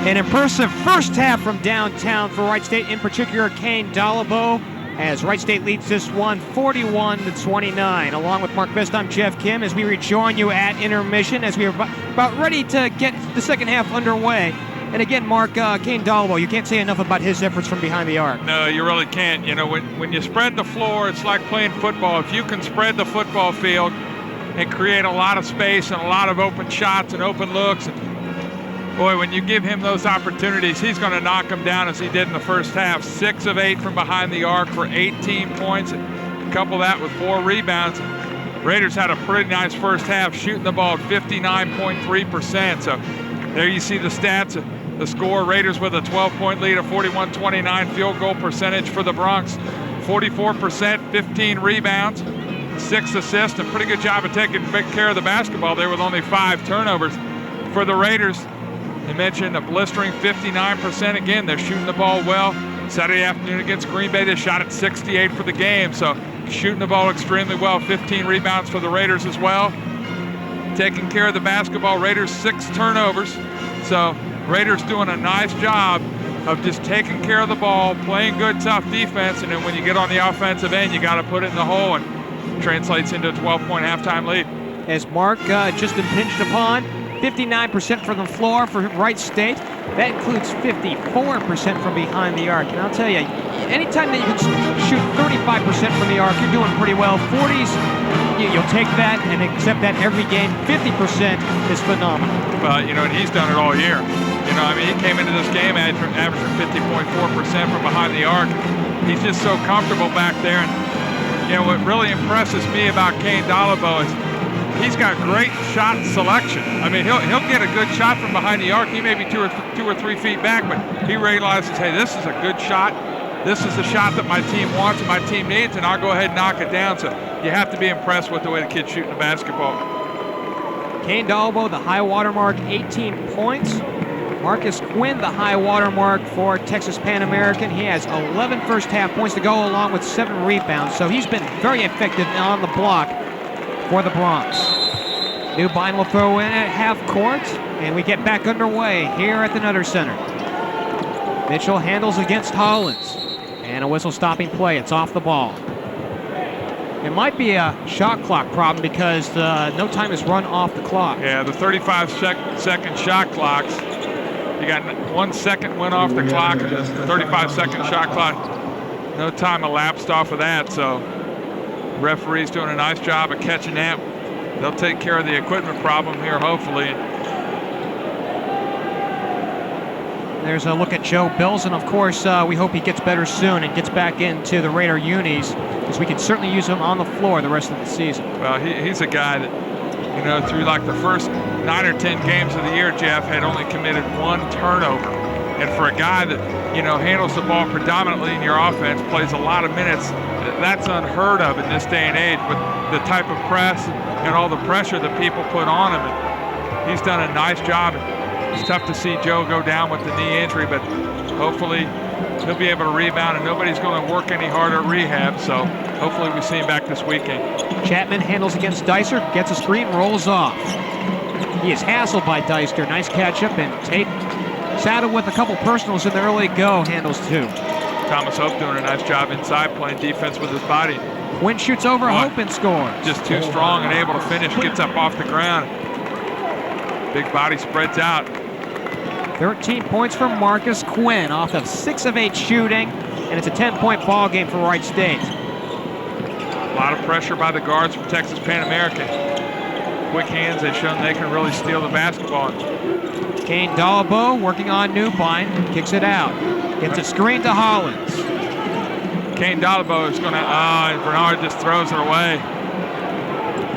S1: An impressive first half from downtown for Wright State, in particular Cain Doliboa, as Wright State leads this one 41-29. Along with Mark Best, I'm Geoff Kim as we rejoin you at intermission as we are about ready to get the second half underway. And again, Mark, Cain Doliboa, you can't say enough about his efforts from behind the arc.
S2: No, you really can't. You know, when you spread the floor, it's like playing football. If you can spread the football field, and create a lot of space and a lot of open shots and open looks. And boy, when you give him those opportunities, he's going to knock them down as he did in the first half. 6 of 8 from behind the arc for 18 points. And couple that with 4 rebounds. Raiders had a pretty nice first half, shooting the ball at 59.3%. So there you see the stats, the score. Raiders with a 12-point lead, a 41-29 field goal percentage for the Bronx. 44%, 15 rebounds, 6 assists, a pretty good job of taking big care of the basketball there with only 5 turnovers. For the Raiders, I mentioned a blistering 59%. Again, they're shooting the ball well. Saturday afternoon against Green Bay, they shot at 68 for the game. So shooting the ball extremely well. 15 rebounds for the Raiders as well. Taking care of the basketball. Raiders 6 turnovers. So Raiders doing a nice job of just taking care of the ball, playing good, tough defense, and then when you get on the offensive end, you got to put it in the hole, and translates into a 12-point halftime lead.
S1: As Mark just impinged upon, 59% from the floor for Wright State. That includes 54% from behind the arc. And I'll tell you, anytime that you can shoot 35% from the arc, you're doing pretty well. 40s, you'll take that and accept that every game. 50% is phenomenal.
S2: Well, you know, and he's done it all year. You know, I mean, he came into this game averaging 50.4% from behind the arc. He's just so comfortable back there. And, you know, what really impresses me about Cain Doliboa is he's got great shot selection. I mean, he'll get a good shot from behind the arc. He may be 2 or 3 feet back, but he realizes, hey, this is a good shot. This is the shot that my team wants and my team needs, and I'll go ahead and knock it down. So you have to be impressed with the way the kid's shooting the basketball.
S1: Cain Doliboa, the high water mark, 18 points. Marcus Quinn, the high water mark for Texas Pan American. He has 11 first half points to go along with 7 rebounds. So he's been very effective on the block for the Bronx. Newbine will throw in at half court, and we get back underway here at the Nutter Center. Mitchell handles against Hollins, and a whistle-stopping play. It's off the ball. It might be a shot clock problem because no time is run off the clock.
S2: Yeah, the 35-second shot clocks. You got 1 second went off the clock, 35-second shot clock. No time elapsed off of that, so referee's doing a nice job of catching that. They'll take care of the equipment problem here, hopefully.
S1: There's a look at Joe Bills, and of course, we hope he gets better soon and gets back into the Raider unis, because we can certainly use him on the floor the rest of the season.
S2: Well, he's a guy that, you know, through like the first 9 or 10 games of the year, Geoff had only committed 1 turnover. And for a guy that, you know, handles the ball predominantly in your offense, plays a lot of minutes, that's unheard of in this day and age with the type of press and all the pressure that people put on him. And he's done a nice job. It's tough to see Joe go down with the knee injury, but hopefully he'll be able to rebound, and nobody's going to work any harder at rehab, so hopefully we see him back this weekend.
S1: Chapman handles against Deister, gets a screen, rolls off. He is hassled by Deister. Nice catch up, and Tate saddled with a couple personals in the early go, handles 2.
S2: Thomas Hope doing a nice job inside, playing defense with his body.
S1: Quinn shoots over Hope and scores.
S2: Just too strong and able to finish, gets up off the ground. Big body spreads out.
S1: 13 points for Marcus Quinn off of 6 of 8 shooting, and it's a 10-point ball game for Wright State.
S2: A lot of pressure by the guards from Texas Pan American. Quick hands, they've shown they can really steal the basketball.
S1: Cain Doliboa working on Newbine, kicks it out. Gets a screen to Hollins.
S2: Cain Doliboa is going to, and Bernard just throws it away.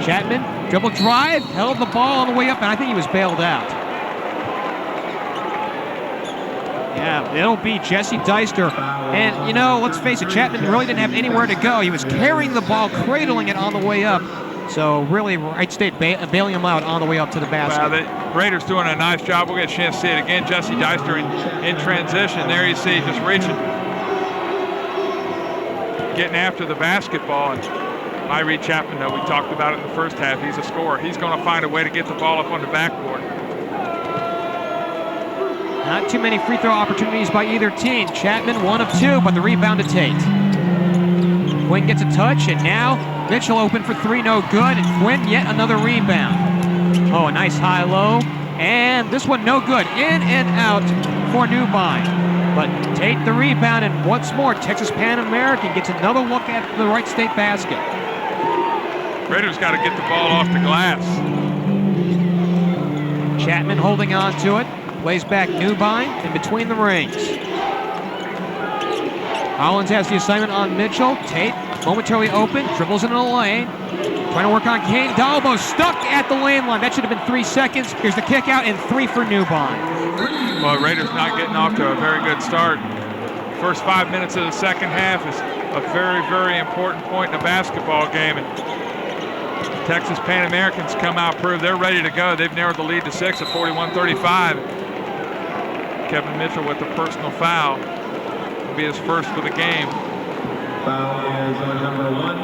S1: Chapman, dribble drive, held the ball on the way up, and I think he was bailed out. Yeah, it'll be Jesse Deister. And, you know, let's face it, Chapman really didn't have anywhere to go. He was carrying the ball, cradling it on the way up. So really, Wright State bailing him out on the way up to the basket.
S2: Well, the Raiders doing a nice job. We'll get a chance to see it again. Jesse Deister in transition. There you see, just reaching, getting after the basketball. And Myrie Chapman, though, we talked about it in the first half. He's a scorer. He's going to find a way to get the ball up on the backboard.
S1: Not too many free throw opportunities by either team. Chapman, 1 of 2, but the rebound to Tate. Quinn gets a touch, and now Mitchell open for 3, no good, and Quinn yet another rebound. Oh, a nice high-low, and this one no good. In and out for Newbine. But Tate the rebound, and once more, Texas Pan American gets another look at the Wright State basket.
S2: Raiders got to get the ball off the glass.
S1: Chapman holding on to it. Plays back Newbine in between the rings. Hollins has the assignment on Mitchell. Tate momentarily open, dribbles into the lane. Trying to work on Cain Doliboa, stuck at the lane line. That should have been 3 seconds. Here's the kick out and 3 for Newbine.
S2: Well, Raiders not getting off to a very good start. First 5 minutes of the second half is a very, very important point in a basketball game. And Texas Pan Americans come out, prove they're ready to go. They've narrowed the lead to 6 at 41-35. Kevin Mitchell with the personal foul. Will be his first for the game.
S4: Foul is on number 1.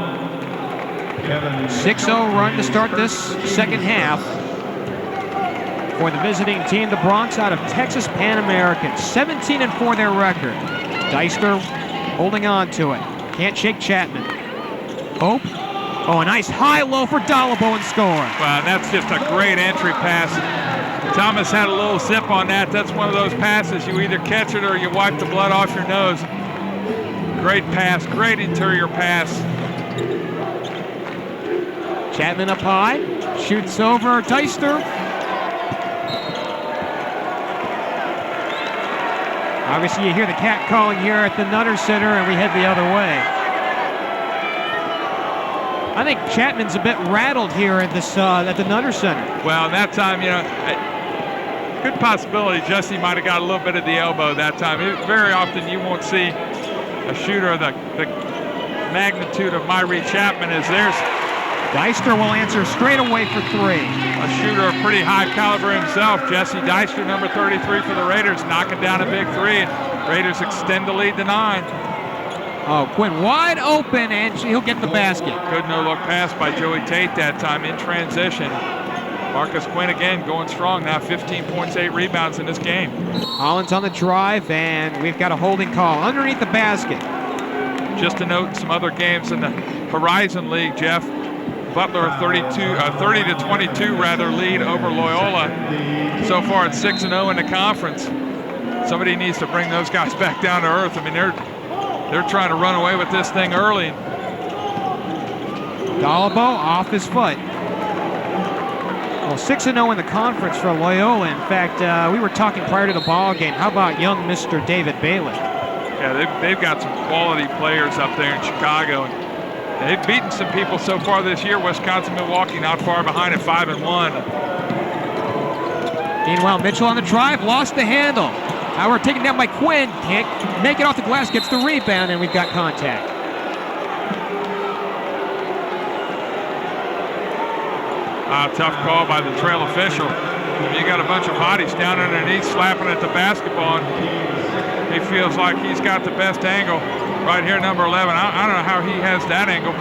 S1: 6-0 run to start this second half for the visiting team, the Bronx out of Texas Pan American. 17-4 their record. Deister holding on to it. Can't shake Chapman. Hope. Oh, a nice high-low for Doliboa and score.
S2: Wow, that's just a great entry pass. Thomas had a little zip on that. That's one of those passes. You either catch it or you wipe the blood off your nose. Great pass, great interior pass.
S1: Chapman up high, shoots over Deister. Obviously you hear the cat calling here at the Nutter Center, and we head the other way. I think Chapman's a bit rattled here at this at the Nutter Center.
S2: Well, that time, you know, good possibility Jesse might have got a little bit of the elbow that time. Very often you won't see a shooter the magnitude of Myrie Chapman as theirs.
S1: Deister will answer straight away for 3.
S2: A shooter of pretty high caliber himself. Jesse Deister, number 33 for the Raiders, knocking down a big 3. And Raiders extend the lead to 9.
S1: Oh, Quinn wide open, and he'll get the basket.
S2: Good no-look pass by Joey Tate that time in transition. Marcus Quinn again going strong now, 15 points, 8 rebounds in this game.
S1: Hollins on the drive, and we've got a holding call underneath the basket.
S2: Just to note some other games in the Horizon League, Jeff. Butler 30-22 rather lead over Loyola. So far it's 6-0 in the conference. Somebody needs to bring those guys back down to earth. I mean, they're trying to run away with this thing early.
S1: Doliboa off his foot. Well, 6-0 in the conference for Loyola. In fact, we were talking prior to the ball game. How about young Mr. David Bailey?
S2: Yeah, they've got some quality players up there in Chicago. They've beaten some people so far this year. Wisconsin, Milwaukee not far behind at 5-1.
S1: Meanwhile, Mitchell on the drive, lost the handle. Howard taken down by Quinn, can't make it off the glass, gets the rebound, and we've got contact.
S2: Tough call by the trail official. You got a bunch of bodies down underneath slapping at the basketball, and he feels like he's got the best angle. Right here, number 11. I don't know how he has that angle.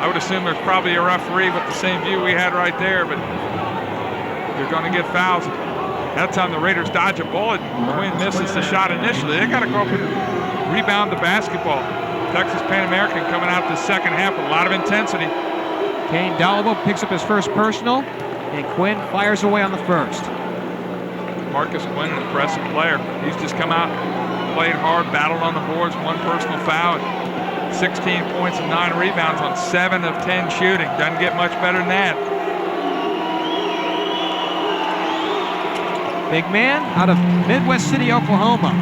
S2: I would assume there's probably a referee with the same view we had right there, but they're going to get fouls. That time the Raiders dodge a bullet. Quinn misses the shot initially. They got to go up and rebound the basketball. Texas Pan American coming out the second half with a lot of intensity.
S1: Cain Doliboa picks up his first personal, and Quinn fires away on the first.
S2: Marcus Quinn, an impressive player. He's just come out, played hard, battled on the boards, 1 personal foul, 16 points and 9 rebounds on 7 of 10 shooting. Doesn't get much better than that.
S1: Big man out of Midwest City, Oklahoma.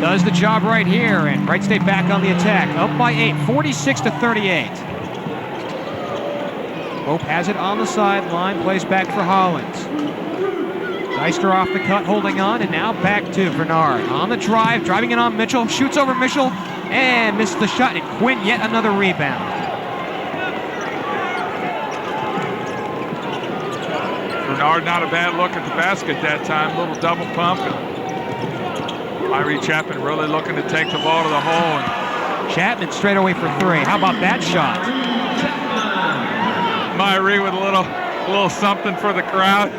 S1: Does the job right here, and Wright State back on the attack. Up by 8, 46-38. Hope has it on the sideline, plays back for Hollins. Deister off the cut, holding on, and now back to Bernard. On the drive, driving it on Mitchell, shoots over Mitchell, and misses the shot, and Quinn yet another rebound.
S2: Bernard not a bad look at the basket that time, little double pump. And Myrie Chapman really looking to take the ball to the hole. And
S1: Chapman straight away for 3. How about that shot?
S2: Myrie with a little something for the crowd.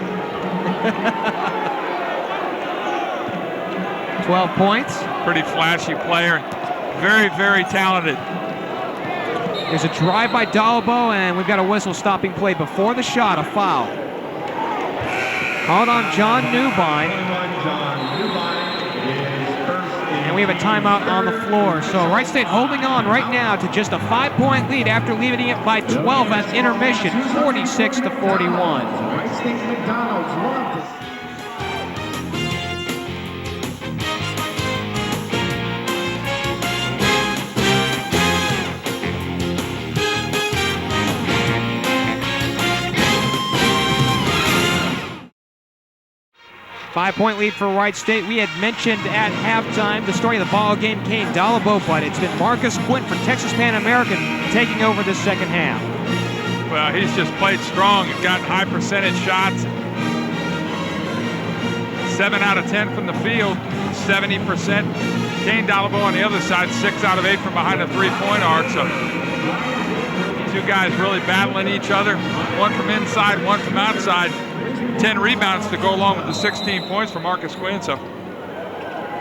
S1: 12 points.
S2: Pretty flashy player. Very, very talented.
S1: There's a drive by Doliboa, and we've got a whistle stopping play before the shot, a foul. Called on John Newbine. And we have a timeout on the floor. So Wright State holding on right now to just a 5-point lead after leading it by 12 at intermission, 46-41.
S4: Wright State McDonald's love to
S1: 5-point lead for Wright State. We had mentioned at halftime the story of the ball game, Cain Doliboa, but it's been Marcus Quinn for Texas Pan American taking over the second half.
S2: Well, he's just played strong and gotten high percentage shots. 7 out of 10 from the field, 70%. Cain Doliboa on the other side, 6 out of 8 from behind the three-point arc. So two guys really battling each other. One from inside, one from outside. 10 rebounds to go along with the 16 points for Marcus Quinn. So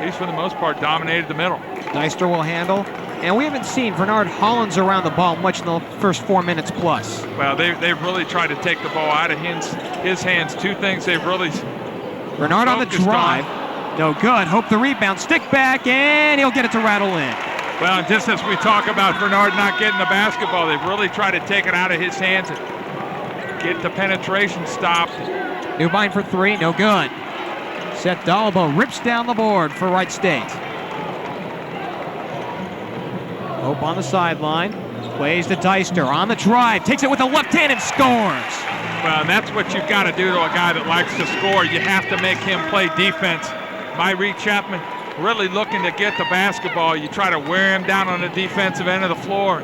S2: he's, for the most part, dominated the middle.
S1: Deister will handle. And we haven't seen Bernard Hollins around the ball much in the first 4 minutes plus.
S2: Well, they've really tried to take the ball out of his hands. Two things they've really
S1: Bernard on the drive. No good. Hope the rebound. Stick back, and he'll get it to rattle in.
S2: Well, just as we talk about Bernard not getting the basketball, they've really tried to take it out of his hands and get the penetration stopped.
S1: Newbine for 3, no good. Seth Doliboa rips down the board for Wright State. Hope on the sideline, plays to Deister on the drive, takes it with the left hand and scores.
S2: Well, that's what you've got to do to a guy that likes to score. You have to make him play defense. Myrie Chapman really looking to get the basketball. You try to wear him down on the defensive end of the floor.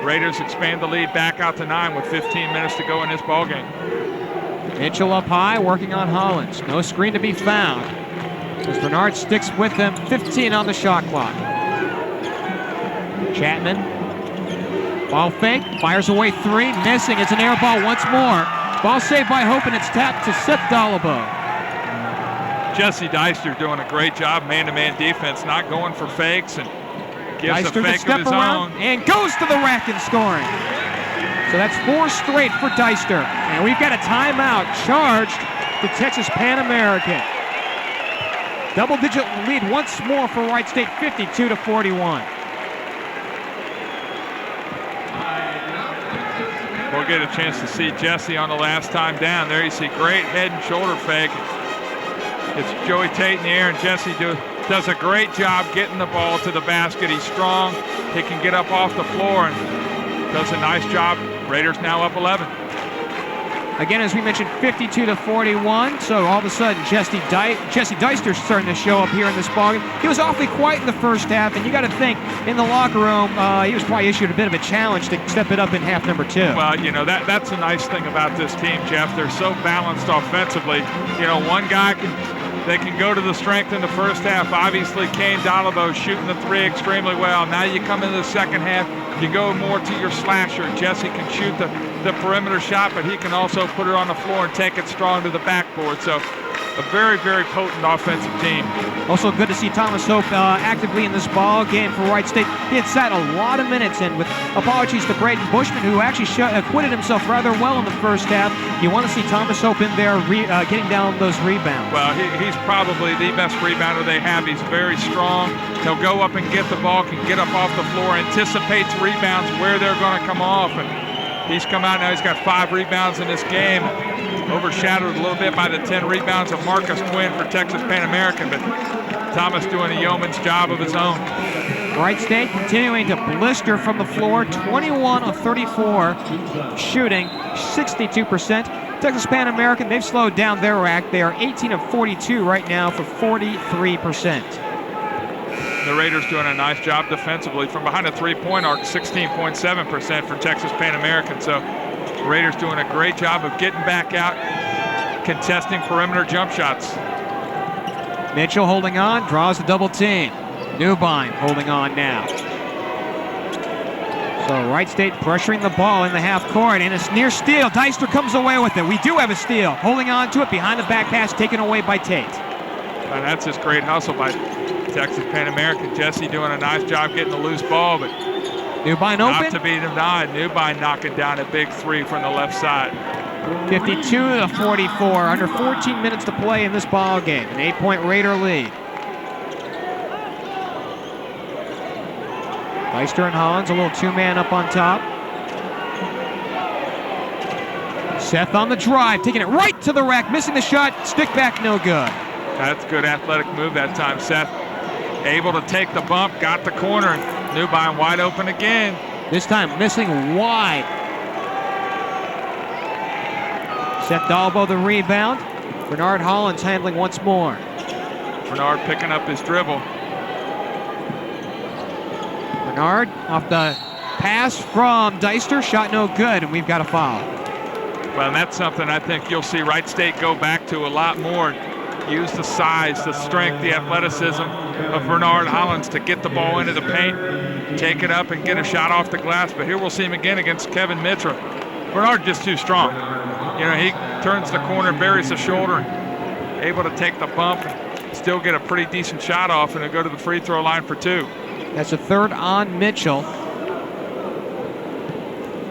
S2: Raiders expand the lead back out to 9 with 15 minutes to go in this ballgame.
S1: Mitchell up high, working on Hollins. No screen to be found. As Bernard sticks with him, 15 on the shot clock. Chapman, ball fake, fires away 3, missing. It's an air ball once more. Ball saved by Hope, and it's tapped to Seth Doliboa.
S2: Jesse Deister doing a great job, man-to-man defense, not going for fakes, and gives
S1: Deister
S2: a fake
S1: step
S2: of his
S1: around
S2: own.
S1: and goes to the rack and scoring. So that's 4 straight for Deister. And we've got a timeout charged to Texas Pan American. Double-digit lead once more for Wright State, 52-41.
S2: We'll get a chance to see Jesse on the last time down. There you see great head and shoulder fake. It's Joey Tate in the air, and Jesse does a great job getting the ball to the basket. He's strong. He can get up off the floor and does a nice job. Raiders now up 11.
S1: Again, as we mentioned, 52-41. So all of a sudden, Jesse Deister's starting to show up here in this ballgame. He was awfully quiet in the first half, and you got to think, in the locker room, he was probably issued a bit of a challenge to step it up in half number 2.
S2: Well, you know, that's a nice thing about this team, Jeff. They're so balanced offensively. You know, one guy they can go to the strength in the first half. Obviously, Cain Doliboa shooting the 3 extremely well. Now you come into the second half, you go more to your slasher. Jesse can shoot the perimeter shot, but he can also put it on the floor and take it strong to the backboard. So a very, very potent offensive team.
S1: Also good to see Thomas Hope actively in this ball game for Wright State. He had sat a lot of minutes in, with apologies to Braden Bushman, who actually acquitted himself rather well in the first half. You want to see Thomas Hope in there getting down those rebounds.
S2: Well, he's probably the best rebounder they have. He's very strong. He'll go up and get the ball, can get up off the floor, anticipates rebounds where they're going to come off. And he's come out now, he's got 5 rebounds in this game. Overshadowed a little bit by the 10 rebounds of Marcus Quinn for Texas Pan American, but Thomas doing a yeoman's job of his own.
S1: Wright State continuing to blister from the floor, 21 of 34 shooting, 62%. Texas Pan American, they've slowed down their rack. They are 18 of 42 right now for 43%.
S2: The Raiders doing a nice job defensively from behind the three-point arc, 16.7% for Texas Pan American. So the Raiders doing a great job of getting back out, contesting perimeter jump shots.
S1: Mitchell holding on, draws the double team. Newbine holding on now. So Wright State pressuring the ball in the half court, and it's near steal. Deister comes away with it. We do have a steal. Holding on to it, behind the back pass, taken away by Tate.
S2: And that's just great hustle by Texas Pan American. Jesse doing a nice job getting the loose ball, but
S1: Newbine
S2: not
S1: open.
S2: to be denied. Newbine knocking down a big 3 from the left side.
S1: 52-44, under 14 minutes to play in this ball game. An 8-point Raider lead. Deister and Hollins, a little two-man up on top. Seth on the drive, taking it right to the rack, missing the shot, stick back, no good.
S2: That's a good athletic move that time. Seth able to take the bump, got the corner. Newbine wide open again.
S1: This time missing wide. Seth Doliboa the rebound. Bernard Hollins handling once more.
S2: Bernard picking up his dribble.
S1: Bernard off the pass from Deister, shot no good, and we've got a foul.
S2: Well, and that's something I think you'll see Wright State go back to a lot more. Use the size, the strength, the athleticism of Bernard Hollins to get the ball into the paint, take it up and get a shot off the glass. But here we'll see him again against Kevin Mitra. Bernard just too strong. You know, he turns the corner, buries the shoulder, able to take the bump, still get a pretty decent shot off, and he'll go to the free throw line for 2.
S1: That's a third on Mitchell.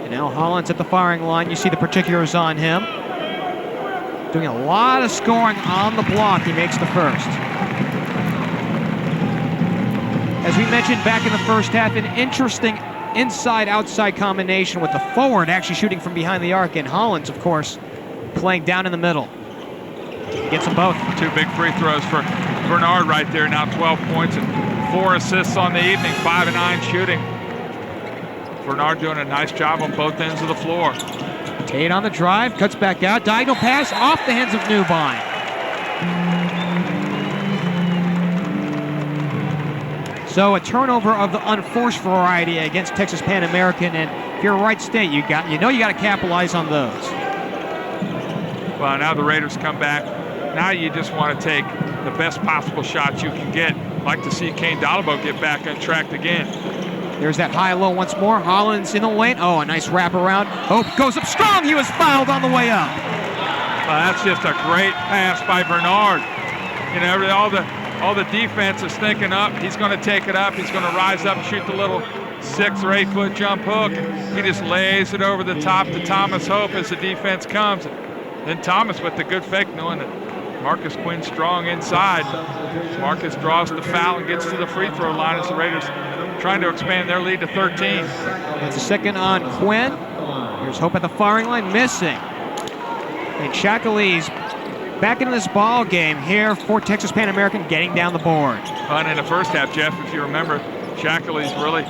S1: And now Hollins at the firing line. You see the particulars on him. Doing a lot of scoring on the block. He makes the first. As we mentioned back in the first half, an interesting inside-outside combination with the forward actually shooting from behind the arc, and Hollins, of course, playing down in the middle. Gets them both.
S2: 2 big free throws for Bernard right there. Now 12 points and 4 assists on the evening, 5 and 9 shooting. Bernard doing a nice job on both ends of the floor.
S1: Tate on the drive, cuts back out, diagonal pass off the hands of Newbine. So a turnover of the unforced variety against Texas Pan American, and if you're Wright State, you got to capitalize on those.
S2: Well, now the Raiders come back. Now you just want to take the best possible shot you can get. Like to see Cain Doliboa get back on track again.
S1: There's that high-low once more. Hollins in the lane. Oh, a nice wraparound. Hope goes up strong. He was fouled on the way up.
S2: That's just a great pass by Bernard. You know, all the defense is thinking up. He's going to take it up. He's going to rise up, shoot the little 6 or 8 foot jump hook. He just lays it over the top to Thomas Hope as the defense comes. Then Thomas with the good fake, knowing that Marcus Quinn's strong inside. Marcus draws the foul and gets to the free throw line as the Raiders trying to expand their lead to 13.
S1: That's a second on Quinn. Here's Hope at the firing line, missing. And Shackley's back into this ball game here for Texas Pan American, getting down the board.
S2: And in the first half, Jeff, if you remember, Shackley's really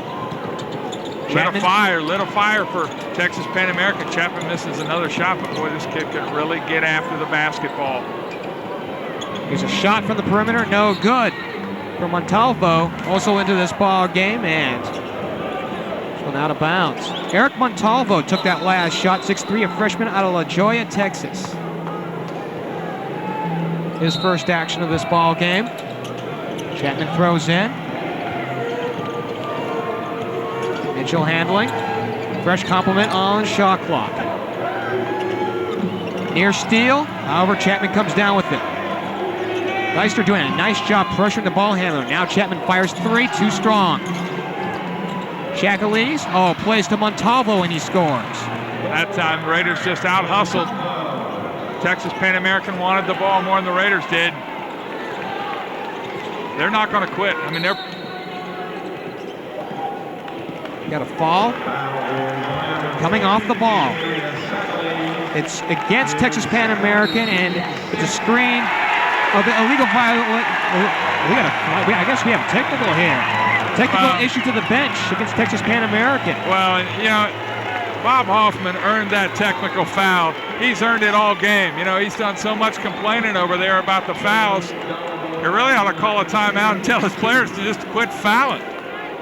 S2: lit a fire for Texas Pan American. Chapman misses another shot, but boy, this kid can really get after the basketball.
S1: Here's a shot from the perimeter, no good. For Montalvo, also into this ball game, and it's one out of bounds. Eric Montalvo took that last shot, 6'3", a freshman out of La Joya, Texas. His first action of this ball game. Chapman throws in. Mitchell handling. Fresh compliment on shot clock. Near steal, however, Chapman comes down with it. Deister doing a nice job pressuring the ball handler. Now Chapman fires 3, too strong. Shackley's, plays to Montalvo and he scores.
S2: That time, the Raiders just out-hustled. Texas Pan American wanted the ball more than the Raiders did. They're not going to quit. I mean, they're...
S1: Got a fall. Coming off the ball. It's against Texas Pan American, and it's a screen. The illegal violation. I guess we have a technical here. Technical issue to the bench against Texas Pan American.
S2: Well, you know, Bob Hoffman earned that technical foul. He's earned it all game. You know, he's done so much complaining over there about the fouls. He really ought to call a timeout and tell his players to just quit fouling.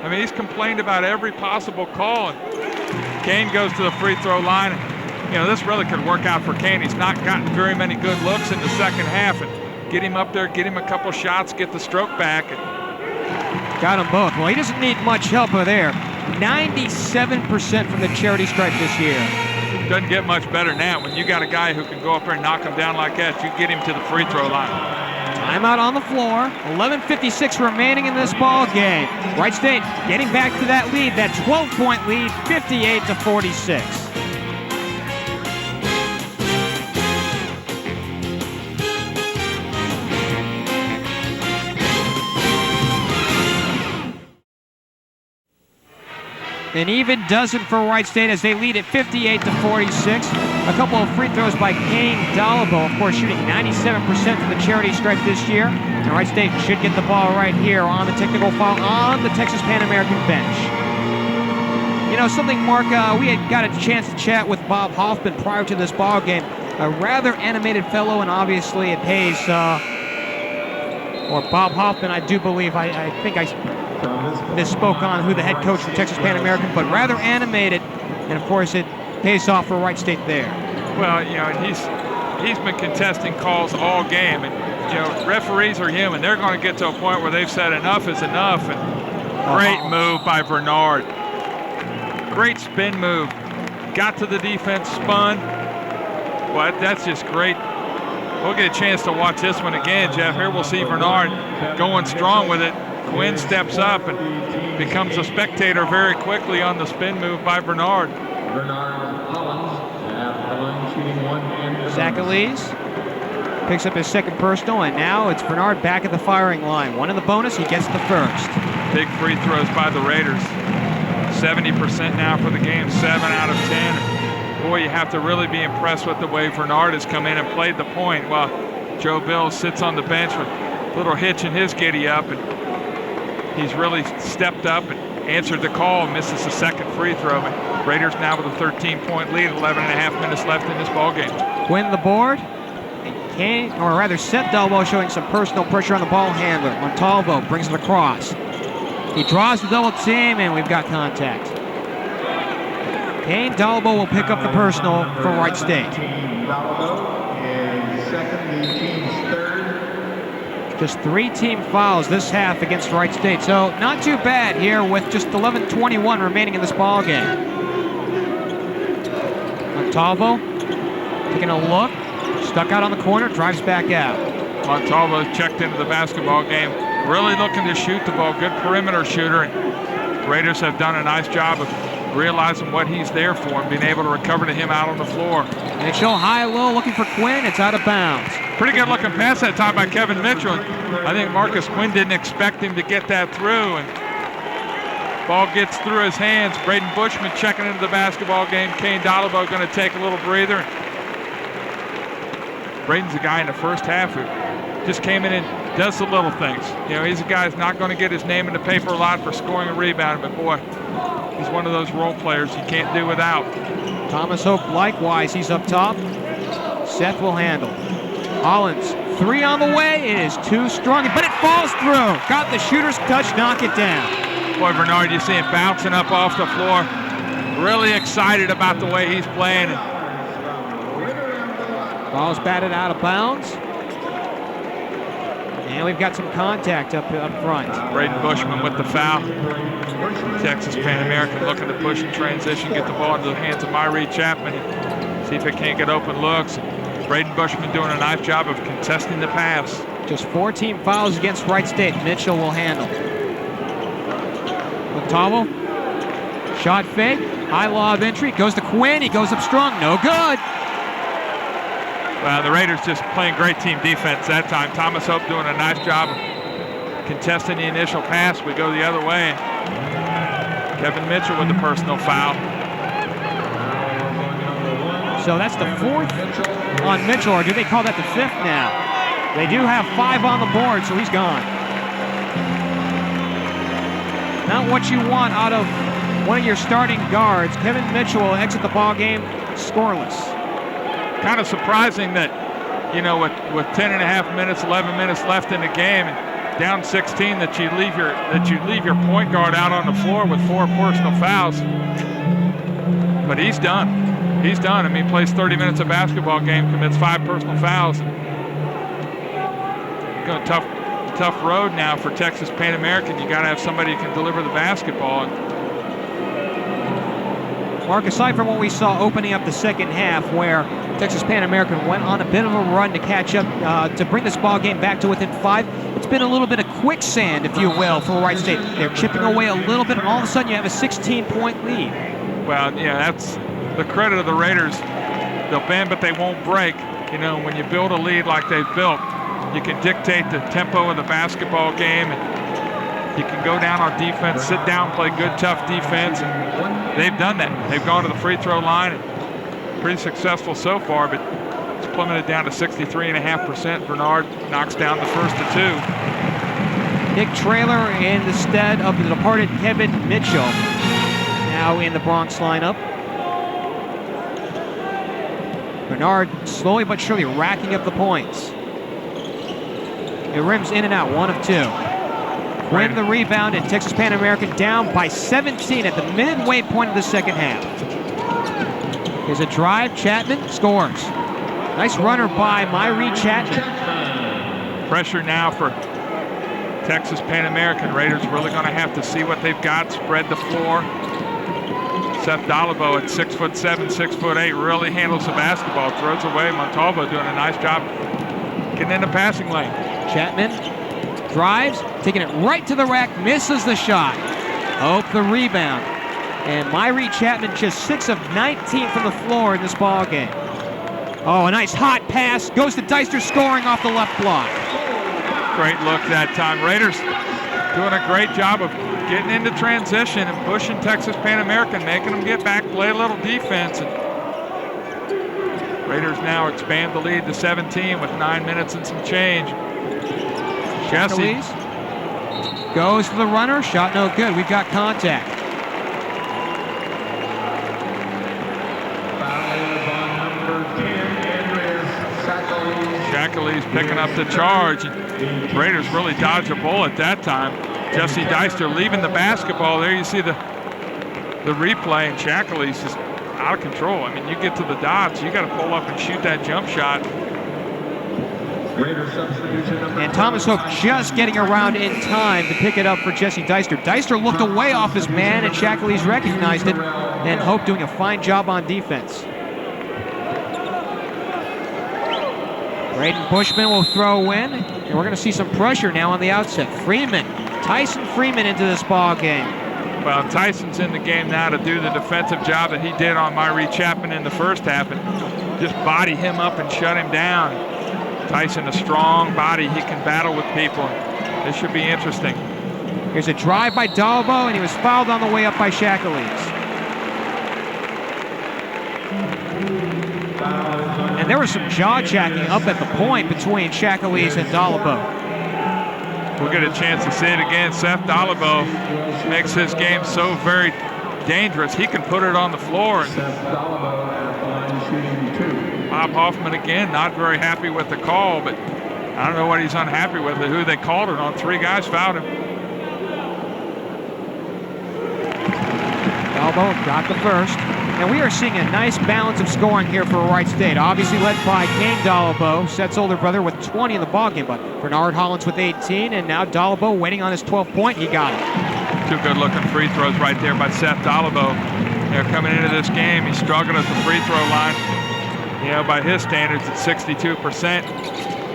S2: I mean, he's complained about every possible call. And Cain goes to the free throw line. You know, this really could work out for Cain. He's not gotten very many good looks in the second half. And get him up there, get him a couple shots, get the stroke back.
S1: Got them both. Well, he doesn't need much help there. 97% from the charity stripe this year.
S2: Doesn't get much better than that. When you got a guy who can go up there and knock him down like that, you get him to the free throw line.
S1: Timeout on the floor. 11:56 remaining in this ball game. Wright State getting back to that lead, that 12-point lead, 58-46. An even dozen for Wright State as they lead at 58-46. A couple of free throws by Cain Doliboa, of course, shooting 97% from the charity stripe this year. And Wright State should get the ball right here on the technical foul on the Texas Pan American bench. You know, something, Mark, we had got a chance to chat with Bob Hoffman prior to this ball game. A rather animated fellow, and obviously it pays, or Bob Hoffman, I do believe, I think I misspoke on who the head coach for Texas Pan American, but rather animated, and of course it pays off for Wright State there.
S2: Well, you know, he's been contesting calls all game, and you know, referees are human. They're going to get to a point where they've said enough is enough. And great move by Bernard. Great spin move. Got to the defense, spun. Well, that's just great. We'll get a chance to watch this one again, Jeff. Here we'll see Bernard going strong with it. Quinn steps up and becomes a spectator very quickly on the spin move by Bernard.
S1: Zachalees picks up his second personal, and now it's Bernard back at the firing line. One in the bonus, he gets the first.
S2: Big free throws by the Raiders. 70% now for the game, 7 out of 10. Boy, you have to really be impressed with the way Bernard has come in and played the point while Joe Bill sits on the bench with a little hitch in his giddy up, and he's really stepped up and answered the call and misses the second free throw. But Raiders now with a 13-point lead, 11.5 minutes left in this ballgame.
S1: Win the board, and Cain, or rather Seth Doliboa showing some personal pressure on the ball handler. Montalvo brings it across. He draws the double team, and we've got contact. Cain Doliboa will pick up the personal for Wright State. Just 3 team fouls this half against Wright State, so not too bad here with just 11:21 remaining in this ball game. Montalvo taking a look, stuck out on the corner, drives back out.
S2: Montalvo checked into the basketball game, really looking to shoot the ball, good perimeter shooter, and Raiders have done a nice job of realizing what he's there for and being able to recover to him out on the floor.
S1: Mitchell high-low looking for Quinn, it's out of bounds.
S2: Pretty good looking pass that time by Kevin Mitchell. I think Marcus Quinn didn't expect him to get that through, and ball gets through his hands. Braden Bushman checking into the basketball game. Cain Doliboa going to take a little breather. Braden's a guy in the first half who just came in and does the little things. You know, he's a guy who's not going to get his name in the paper a lot for scoring and rebounding, but boy, he's one of those role players you can't do without.
S1: Thomas Hope likewise, he's up top. Seth will handle. Hollins, 3 on the way. It is too strong, but it falls through. Got the shooter's touch, knock it down.
S2: Boy, Bernard, you see him bouncing up off the floor. Really excited about the way he's playing.
S1: Ball's batted out of bounds. And we've got some contact up front.
S2: Braden Bushman with the foul. Texas Pan American looking to push and transition, get the ball into the hands of Myrie Chapman. See if it can't get open looks. Braden Bushman doing a nice job of contesting the pass.
S1: Just 4 team fouls against Wright State. Mitchell will handle. Montalvo, shot fake, high lob entry, goes to Quinn, he goes up strong, no good.
S2: Well, the Raiders just playing great team defense that time. Thomas Hope doing a nice job of contesting the initial pass. We go the other way. Kevin Mitchell with the personal foul.
S1: So that's the 4th on Mitchell, or do they call that the 5th now? They do have 5 on the board, so he's gone. Not what you want out of one of your starting guards. Kevin Mitchell will exit the ball game scoreless.
S2: Kind of surprising that, you know, with 10 and a half minutes, 11 minutes left in the game, and down 16, that you leave your point guard out on the floor with 4 personal fouls. But he's done. He's done. I mean, plays 30 minutes of basketball game, commits 5 personal fouls. Going tough road now for Texas Pan American. You got to have somebody who can deliver the basketball.
S1: Mark, aside from what we saw opening up the second half, where Texas Pan American went on a bit of a run to catch up, to bring this ball game back to within 5, it's been a little bit of quicksand, if you will, for Wright State. They're chipping away a little bit, and all of a sudden you have a 16-point lead.
S2: Well, yeah, that's the credit of the Raiders. They'll bend, but they won't break. You know, when you build a lead like they've built, you can dictate the tempo of the basketball game. And You can go down on defense, sit down, play good, tough defense, and they've done that. They've gone to the free throw line, and pretty successful so far, but it's plummeted down to 63.5%. Bernard knocks down the first of two.
S1: Nick Traylor in the stead of the departed Kevin Mitchell, now in the Bronx lineup. Bernard slowly but surely racking up the points. It rims in and out, 1 of 2. Win the rebound, and Texas Pan American down by 17 at the midway point of the second half. Here's a drive, Chapman scores. Nice runner by Myrie Chapman.
S2: Pressure now for Texas Pan American. Raiders really going to have to see what they've got, spread the floor. Seth Doliboa at 6'7", 6'8", really handles the basketball, throws away. Montalvo doing a nice job getting in the passing lane.
S1: Chapman drives, taking it right to the rack, misses the shot. Hope the rebound. And Myrie Chapman just 6 of 19 from the floor in this ball game. Oh, a nice hot pass. Goes to Deister, scoring off the left block.
S2: Great look that time. Raiders doing a great job of getting into transition and pushing Texas Pan American, making them get back, play a little defense. And Raiders now expand the lead to 17 with 9 minutes and some change. Jesse
S1: goes to the runner, shot no good. We've got contact.
S2: Shackley's picking up the charge. Raiders really dodged a bullet that time. Jesse Deister leaving the basketball. There you see the replay, and Shackley's just out of control. I mean, you get to the dots, you got to pull up and shoot that jump shot.
S1: And Thomas Hope just getting around in time to pick it up for Jesse Deister. Deister looked away off his man, and Shackley's recognized it. And Hope doing a fine job on defense. Braden Bushman will throw in, and we're going to see some pressure now on the outset. Tyson Freeman into this ball game.
S2: Well, Tyson's in the game now to do the defensive job that he did on Myrie Chapman in the first half and just body him up and shut him down. Tyson, a strong body. He can battle with people. This should be interesting.
S1: Here's a drive by Doliboa, and he was fouled on the way up by Shackley's. And there was some jaw-jacking up at the point between Shackley's and Doliboa.
S2: We'll get a chance to see it again. Seth Doliboa makes his game so very dangerous. He can put it on the floor. Bob Hoffman again, not very happy with the call, but I don't know what he's unhappy with, who they called it on. 3 guys fouled him.
S1: Doliboa got the first. And we are seeing a nice balance of scoring here for Wright State. Obviously led by Cain Doliboa, Seth's older brother, with 20 in the ballgame, but Bernard Hollins with 18, and now Doliboa waiting on his 12th point. He got it.
S2: 2 good-looking free throws right there by Seth Doliboa. Coming into this game, he's struggling at the free throw line. By his standards, it's 62%.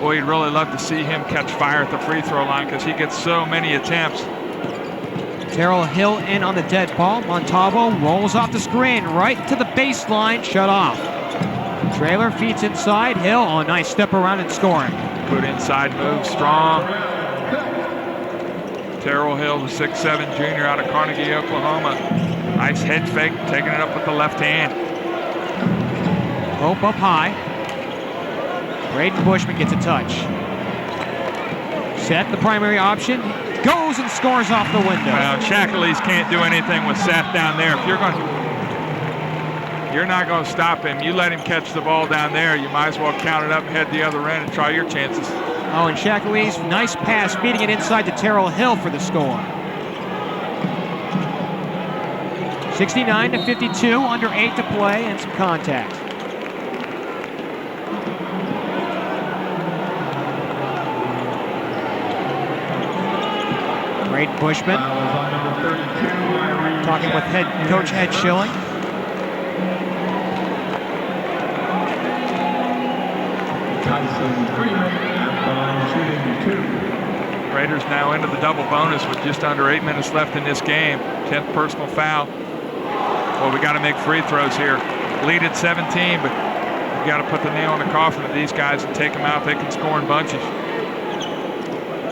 S2: Boy, you'd really love to see him catch fire at the free throw line because he gets so many attempts.
S1: Terrell Hill in on the dead ball. Montalvo rolls off the screen right to the baseline, shut off. Traylor feeds inside. Hill, oh, nice step around and scoring.
S2: Good inside move, strong. Terrell Hill, the 6'7" junior out of Carnegie, Oklahoma. Nice head fake, taking it up with the left hand.
S1: Hope up high. Braden Bushman gets a touch. Seth, the primary option, goes and scores off the window.
S2: Well, Shackley's can't do anything with Seth down there. If you're not going to stop him, you let him catch the ball down there, you might as well count it up and head the other end and try your chances.
S1: Oh, and Shackley's nice pass, feeding it inside to Terrell Hill for the score. 69-52, under 8 to play, and some contact. Braden Bushman talking with Coach Ed Schilling.
S2: Raiders now into the double bonus with just under 8 minutes left in this game. 10th personal foul. Well, we got to make free throws here. Lead at 17, but we got to put the nail in the coffin of these guys and take them out. They can score in bunches.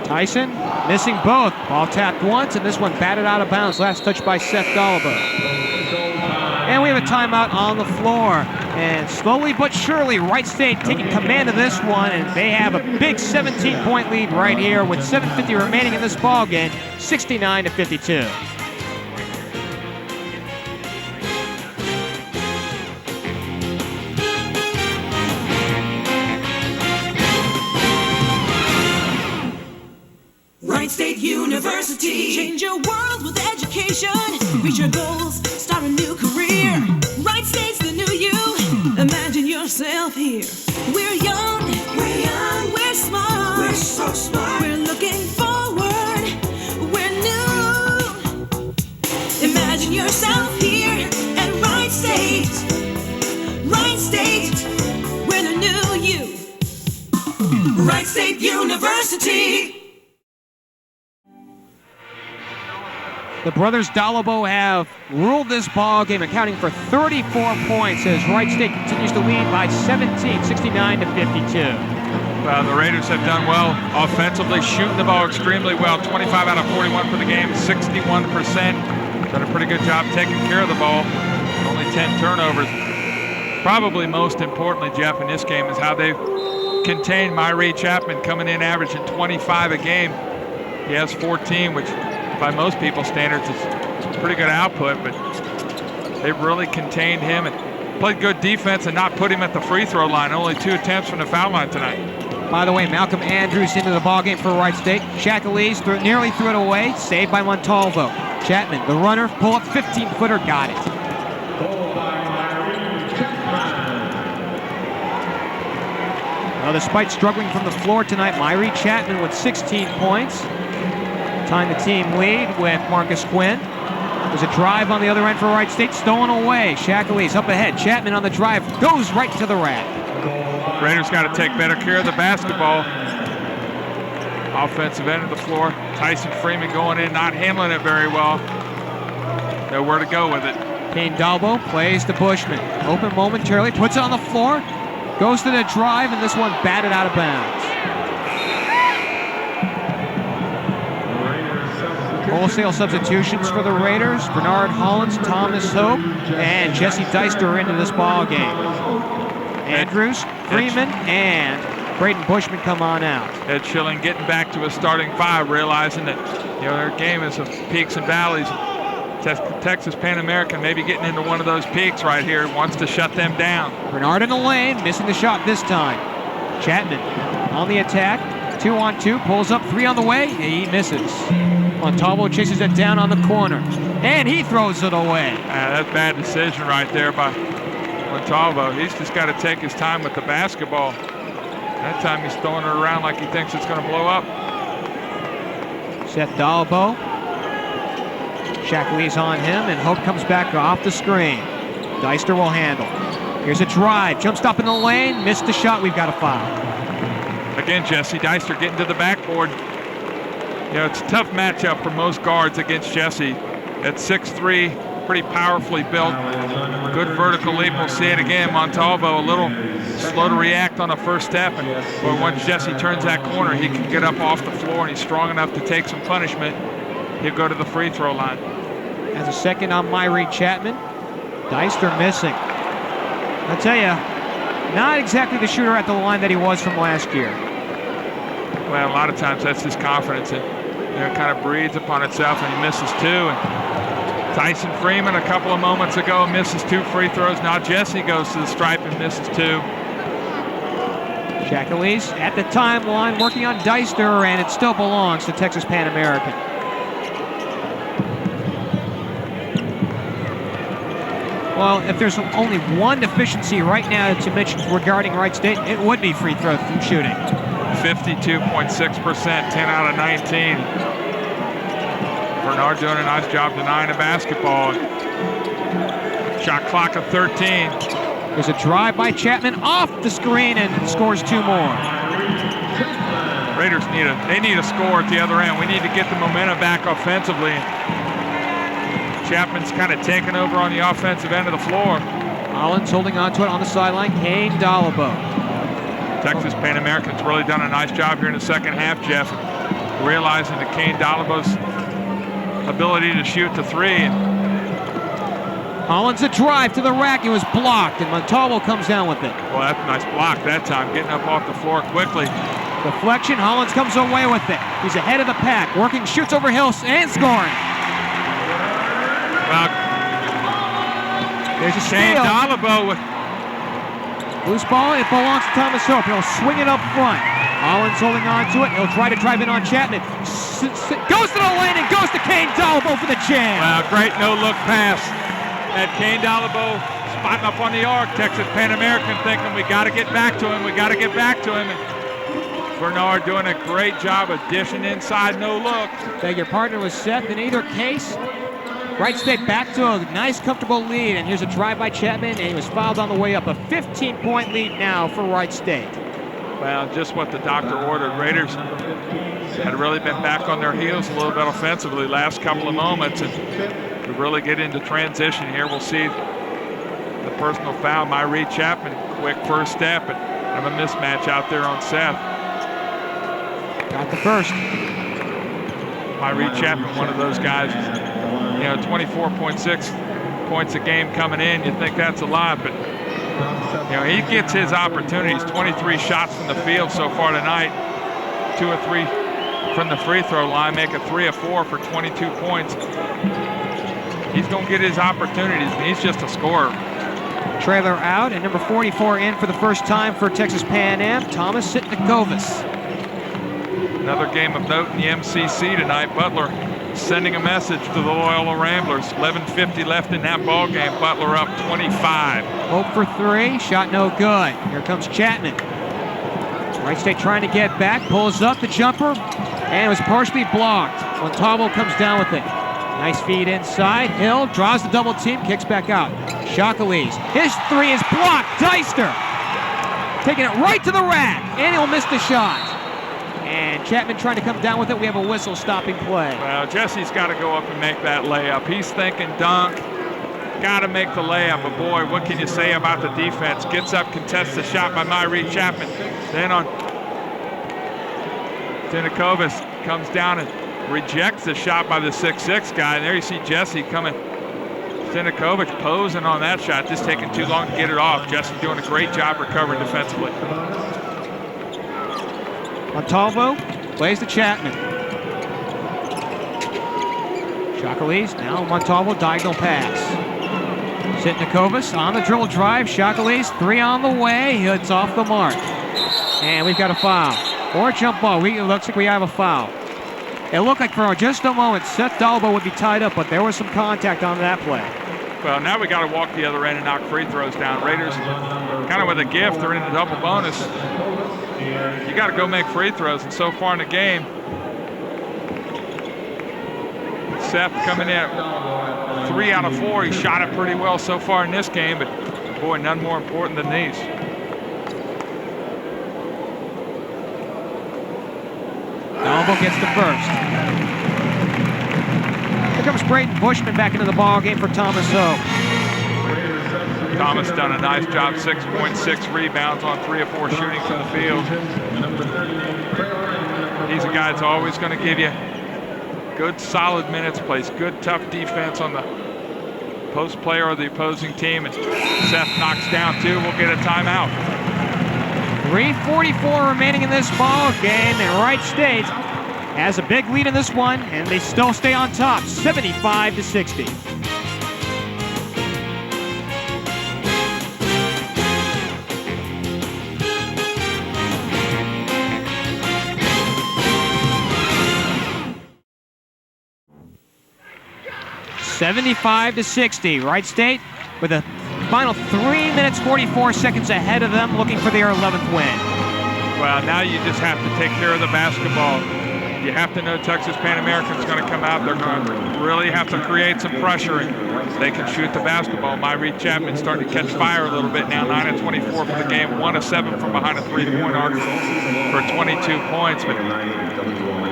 S1: Tyson missing both. Ball tapped once, and this one batted out of bounds. Last touch by Seth Doliboa. And we have a timeout on the floor. And slowly but surely, Wright State taking command of this one, and they have a big 17-point lead right here with 7:50 remaining in this ball game, 69-52.
S5: Wright State University. Change your world with education. Reach your goals, start a new career. Wright State's the new you. Imagine yourself here. We're young, we're smart. We're so smart. We're looking forward. We're new. Imagine yourself here at Wright State. Wright State, we're the new you. Wright State University.
S1: The brothers Doliboa have ruled this ball game, accounting for 34 points as Wright State continues to lead by 17, 69-52.
S2: Well, the Raiders have done well offensively, shooting the ball extremely well. 25 out of 41 for the game, 61%. Done a pretty good job taking care of the ball. Only 10 turnovers. Probably most importantly, Jeff, in this game is how they've contained Wright Chapman, coming in averaging 25 a game. He has 14, which by most people's standards is pretty good output, but they've really contained him and played good defense and not put him at the free throw line. Only 2 attempts from the foul line tonight.
S1: By the way, Malcolm Andrews into the ballgame for Wright State. Shackley's nearly threw it away, saved by Montalvo. Chapman, the runner, pull-up 15-footer, got it. Well, despite struggling from the floor tonight, Wright Chapman with 16 points. Tying the team lead with Marcus Quinn. There's a drive on the other end for Wright State, stolen away. Shackley's up ahead. Chapman on the drive, goes right to the rack.
S2: Raiders got to take better care of the basketball. Offensive end of the floor. Tyson Freeman going in, not handling it very well. Nowhere to go with it.
S1: Cain Doliboa plays to Bushman. Open momentarily, puts it on the floor, goes to the drive, and this one batted out of bounds. Wholesale substitutions for the Raiders. Bernard Hollins, Thomas Hope, and Jesse Deister into this ball game. Andrews, Freeman, and Braden Bushman come on out.
S2: Ed Schilling getting back to his starting 5, realizing that their game is of peaks and valleys. Texas Pan American maybe getting into one of those peaks right here. Wants to shut them down.
S1: Bernard in the lane, missing the shot this time. Chapman on the attack. 2-on-2, pulls up, 3 on the way, and he misses. Montalvo chases it down on the corner, and he throws it away.
S2: That's a bad decision right there by Montalvo. He's just got to take his time with the basketball. That time he's throwing it around like he thinks it's going to blow up.
S1: Seth Doliboa. Shackley's on him, and Hope comes back off the screen. Deister will handle. Here's a drive, jump stop in the lane, missed the shot, we've got a foul.
S2: Again, Jesse Deister getting to the backboard. It's a tough matchup for most guards against Jesse. At 6'3", pretty powerfully built. Good vertical leap. We'll see it again. Montalvo a little slow to react on the first step. But once Jesse turns that corner, he can get up off the floor, and he's strong enough to take some punishment. He'll go to the free throw line.
S1: As a second on Wright Chapman. Deister missing. I'll tell you, not exactly the shooter at the line that he was from last year.
S2: Well, a lot of times that's his confidence. It kind of breeds upon itself, and he misses 2. And Tyson Freeman a couple of moments ago misses 2 free throws. Now Jesse goes to the stripe and misses 2.
S1: Shackley's at the timeline working on Deister, and it still belongs to Texas Pan American. Well, if there's only one deficiency right now to mention regarding Wright State, it would be free throw shooting.
S2: 52.6%, 10 out of 19. Bernard doing a nice job denying the basketball. Shot clock of 13.
S1: There's a drive by Chapman off the screen and scores 2 more.
S2: Raiders need a score at the other end. We need to get the momentum back offensively. Chapman's kind of taken over on the offensive end of the floor.
S1: Hollins holding on to it on the sideline. Cain Doliboa.
S2: Texas Pan American's really done a nice job here in the second half, Jeff. realizing that Cain Doliboa's ability to shoot the three. And
S1: Hollins a drive to the rack. It was blocked, and Montalvo comes down with it.
S2: well, that's a nice block that time, getting up off the floor quickly.
S1: Deflection, Hollins comes away with it. He's ahead of the pack, working, shoots over Hill, and scoring.
S2: Well,
S1: There's a
S2: Cain
S1: steal.
S2: Doliboa with
S1: Loose ball, it belongs to Thomas Hope. He'll swing it up front. Hollins holding on to it. He'll try to drive in on Chapman. Goes to the lane and goes to Cain Doliboa for the jam.
S2: great no-look pass. That Cain Doliboa spotting up on the arc. Texas Pan American thinking we got to get back to him. We got to get back to him. And Bernard doing a great job of dishing inside, no look.
S1: Your partner was set. In either case, Wright State back to a nice, comfortable lead. And here's a drive by Chapman, and he was fouled on the way up. A 15-point lead now for Wright State.
S2: Well, just what the doctor ordered. Raiders had really been back on their heels a little bit offensively last couple of moments, and to really get into transition here, we'll see the personal foul. Wright Chapman, quick first step, and have a mismatch out there on Seth.
S1: Got the first.
S2: Wright Chapman, one of those guys, 24.6 points a game coming in. You think that's a lot, but he gets his opportunities. 23 shots from the field so far tonight, 2 or 3 from the free throw line, make it 3 or 4 for 22 points. He's going to get his opportunities, and he's just a scorer.
S1: Trailer out, and number 44 in for the first time for Texas Pan Am, Thomas Sitnikovas.
S2: Another game of note in the MCC tonight. Butler sending a message to the Loyola Ramblers. 11:50 left in that ball game. Butler up 25.
S1: Hope for 3, shot no good. Here comes Chapman. Wright State trying to get back, pulls up the jumper, and it was partially blocked. Montalvo comes down with it. Nice feed inside. Hill draws the double team, kicks back out. Shockley's. His 3 is blocked. Deister taking it right to the rack, and he'll miss the shot. And Chapman trying to come down with it. We have a whistle stopping play.
S2: Well, Jesse's got to go up and make that layup. He's thinking dunk. Got to make the layup. But boy, what can you say about the defense? Gets up, contests the shot by Wright Chapman. Then on Sitnikovas, comes down and rejects the shot by the 6'6" guy. And there you see Jesse coming. Sitnikovas posing on that shot, just taking too long to get it off. Jesse doing a great job recovering defensively.
S1: Montalvo plays to Chapman. Shockley's now Montalvo, diagonal pass. Sitnikovas on the dribble drive. Shockley's 3 on the way. It's off the mark. And we've got a foul. Or a jump ball. It looks like we have a foul. It looked like for just a moment Seth Doliboa would be tied up, but there was some contact on that play.
S2: Well, now we got to walk the other end and knock free throws down. Raiders kind of with a gift. They're in a double bonus. You got to go make free throws, and so far in the game, Seth coming in 3 out of 4. He shot it pretty well so far in this game, but boy, none more important than these.
S1: Doliboa gets the first. Here comes Brayden Bushman back into the ball game for Thomas Hope.
S2: Thomas done a nice job, 6.6 rebounds on 3 or 4 shooting from the field. He's a guy that's always going to give you good, solid minutes, plays good, tough defense on the post player of the opposing team. And Seth knocks down 2. We'll get a timeout.
S1: 3:44 remaining in this ball game, and Wright State has a big lead in this one, and they still stay on top, 75-60. (75-60). Wright State with a final 3 minutes 44 seconds ahead of them, looking for their 11th win.
S2: Well, now you just have to take care of the basketball. You have to know Texas Pan American's going to come out. They're going to really have to create some pressure, and they can shoot the basketball. Wright Chapman starting to catch fire a little bit now. 9 of 24 for the game, 1 of 7 from behind a 3-point arc for 22 points. But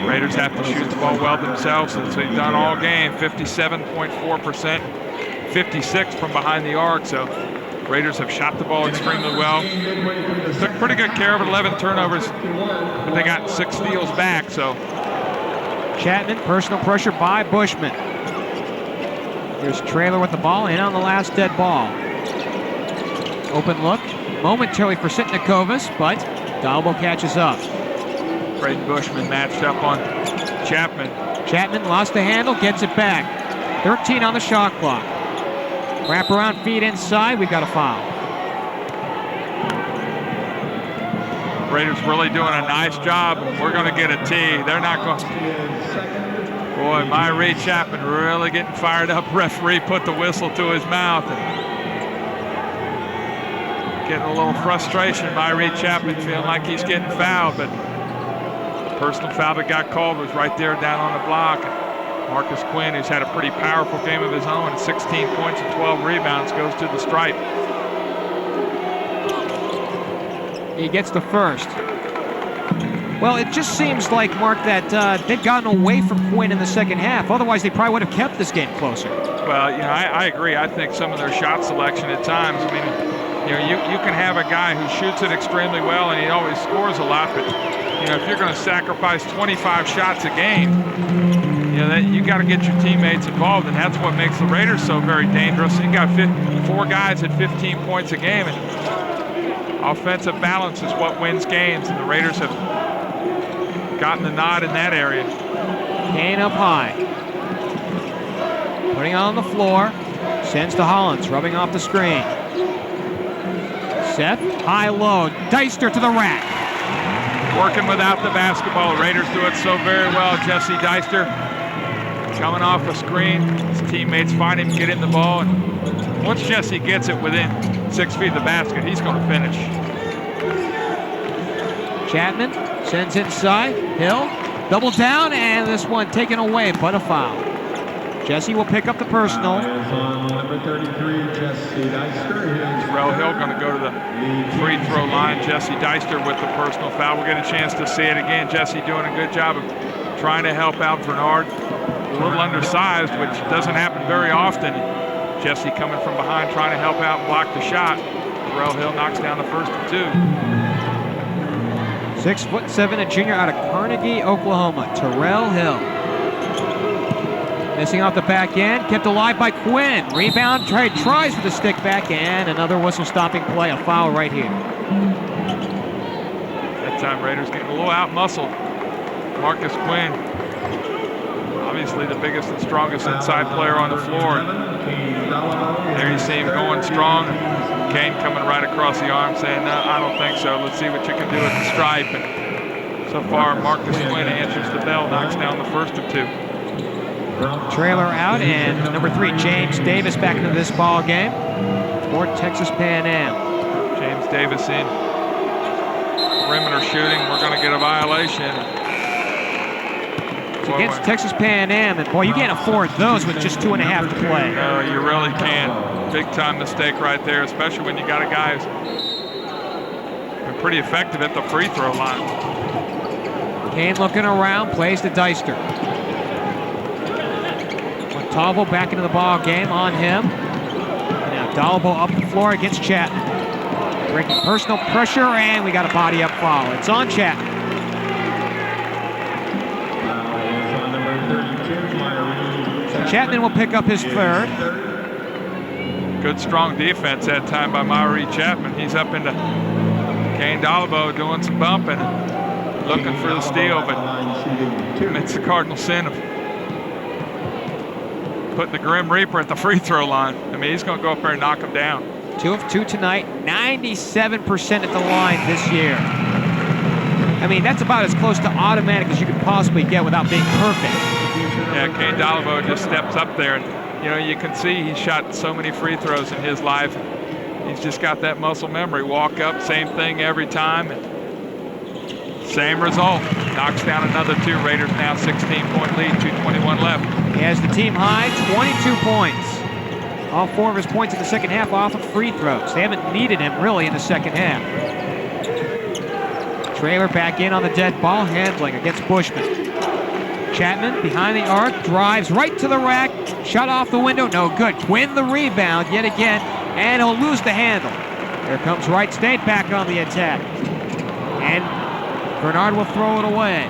S2: Raiders have to shoot the ball well themselves, as they've done all game. 57.4%, 56 from behind the arc. So Raiders have shot the ball extremely well. Took pretty good care of it, 11 turnovers, but they got 6 steals back. So
S1: Chapman, personal pressure by Bushman. Here's Traylor with the ball, in on the last dead ball. Open look, momentarily for Sitnikovas, but Doliboa catches up.
S2: Braden Bushman matched up on Chapman.
S1: Chapman lost the handle, gets it back. 13 on the shot clock. Wrap around feet inside, we've got a foul.
S2: Raiders really doing a nice job. We're going to get a tee. They're not going. Boy, Myrie Chapman really getting fired up. Referee put the whistle to his mouth. And getting a little frustration. Myrie Chapman feeling like he's getting fouled, but the personal foul that got called was right there down on the block. And Marcus Quinn, who's had a pretty powerful game of his own, 16 points and 12 rebounds, goes to the stripe.
S1: He gets the first. Well, it just seems like, Mark, that they've gotten away from Quinn in the second half. Otherwise, they probably would have kept this game closer.
S2: Well, you know, I agree. I think some of their shot selection at times, I mean, you know, you can have a guy who shoots it extremely well and he always scores a lot, but, you know, if you're going to sacrifice 25 shots a game, you know, that you got to get your teammates involved, and that's what makes the Raiders so very dangerous. You got 4 guys at 15 points a game, and offensive balance is what wins games, and the Raiders have gotten the nod in that area.
S1: Cain up high. Putting it on the floor. Sends to Hollins, rubbing off the screen. Seth, high-low. Deister to the rack.
S2: Working without the basketball. Raiders do it so very well. Jesse Deister coming off a screen. His teammates find him, get in the ball, and once Jesse gets it within 6 feet of the basket, he's going to finish.
S1: Chapman sends inside. Hill, double down, and this one taken away, but a foul. Jesse will pick up the personal.
S4: Number 33, Jesse Deister.
S2: Terrell Hill going to go to the free throw line. Jesse Deister with the personal foul. We'll get a chance to see it again. Jesse doing a good job of trying to help out Bernard. A little undersized, which doesn't happen very often. Jesse coming from behind, trying to help out and block the shot. Terrell Hill knocks down the first of 2.
S1: 6'7", a junior out of Carnegie, Oklahoma. Terrell Hill. Missing off the back end, kept alive by Quinn. Rebound, tries for the stick back, and another whistle-stopping play, a foul right here.
S2: That time Raiders getting a little out-muscled. Marcus Quinn, obviously the biggest and strongest inside player on the floor. There you see him going strong. Cain coming right across the arm saying, no, I don't think so. Let's see what you can do at the stripe. And so far, Marcus Quinn answers the bell, knocks down the first of 2.
S1: Trailer out, and number 3, James Davis, back into this ball game for Texas Pan Am.
S2: James Davis in perimeter shooting. We're going to get a violation.
S1: It's against Texas Pan Am, and boy, you can't afford those with just 2.5 to play.
S2: No, you really can't. Big time mistake right there, especially when you got a guy who's been pretty effective at the free throw line.
S1: Cain looking around, plays to Deister. Montalvo back into the ball game on him. Now Doliboa up the floor against Chapman. Breaking personal pressure, and we got a body up foul. It's on Chapman. Chapman will pick up his third.
S2: Good strong defense that time by Myrie Chapman. He's up into Cain Doliboa doing some bumping, looking for the steal, but commits the cardinal sin of putting the Grim Reaper at the free throw line. I mean, he's going to go up there and knock him down.
S1: 2 of 2 tonight, 97% at the line this year. I mean, that's about as close to automatic as you could possibly get without being perfect.
S2: Yeah, Cain Doliboa just steps up there, and you know, you can see he's shot so many free throws in his life. He's just got that muscle memory. Walk up, same thing every time, and same result. Knocks down another 2. Raiders now 16-point lead, 2:21 left.
S1: He has the team high, 22 points. All 4 of his points in the second half off of free throws. They haven't needed him really in the second half. Traylor back in on the dead ball, handling against Bushman. Chapman behind the arc, drives right to the rack, shot off the window, no good. Quinn the rebound yet again, and he'll lose the handle. Here comes Wright State back on the attack. And Bernard will throw it away.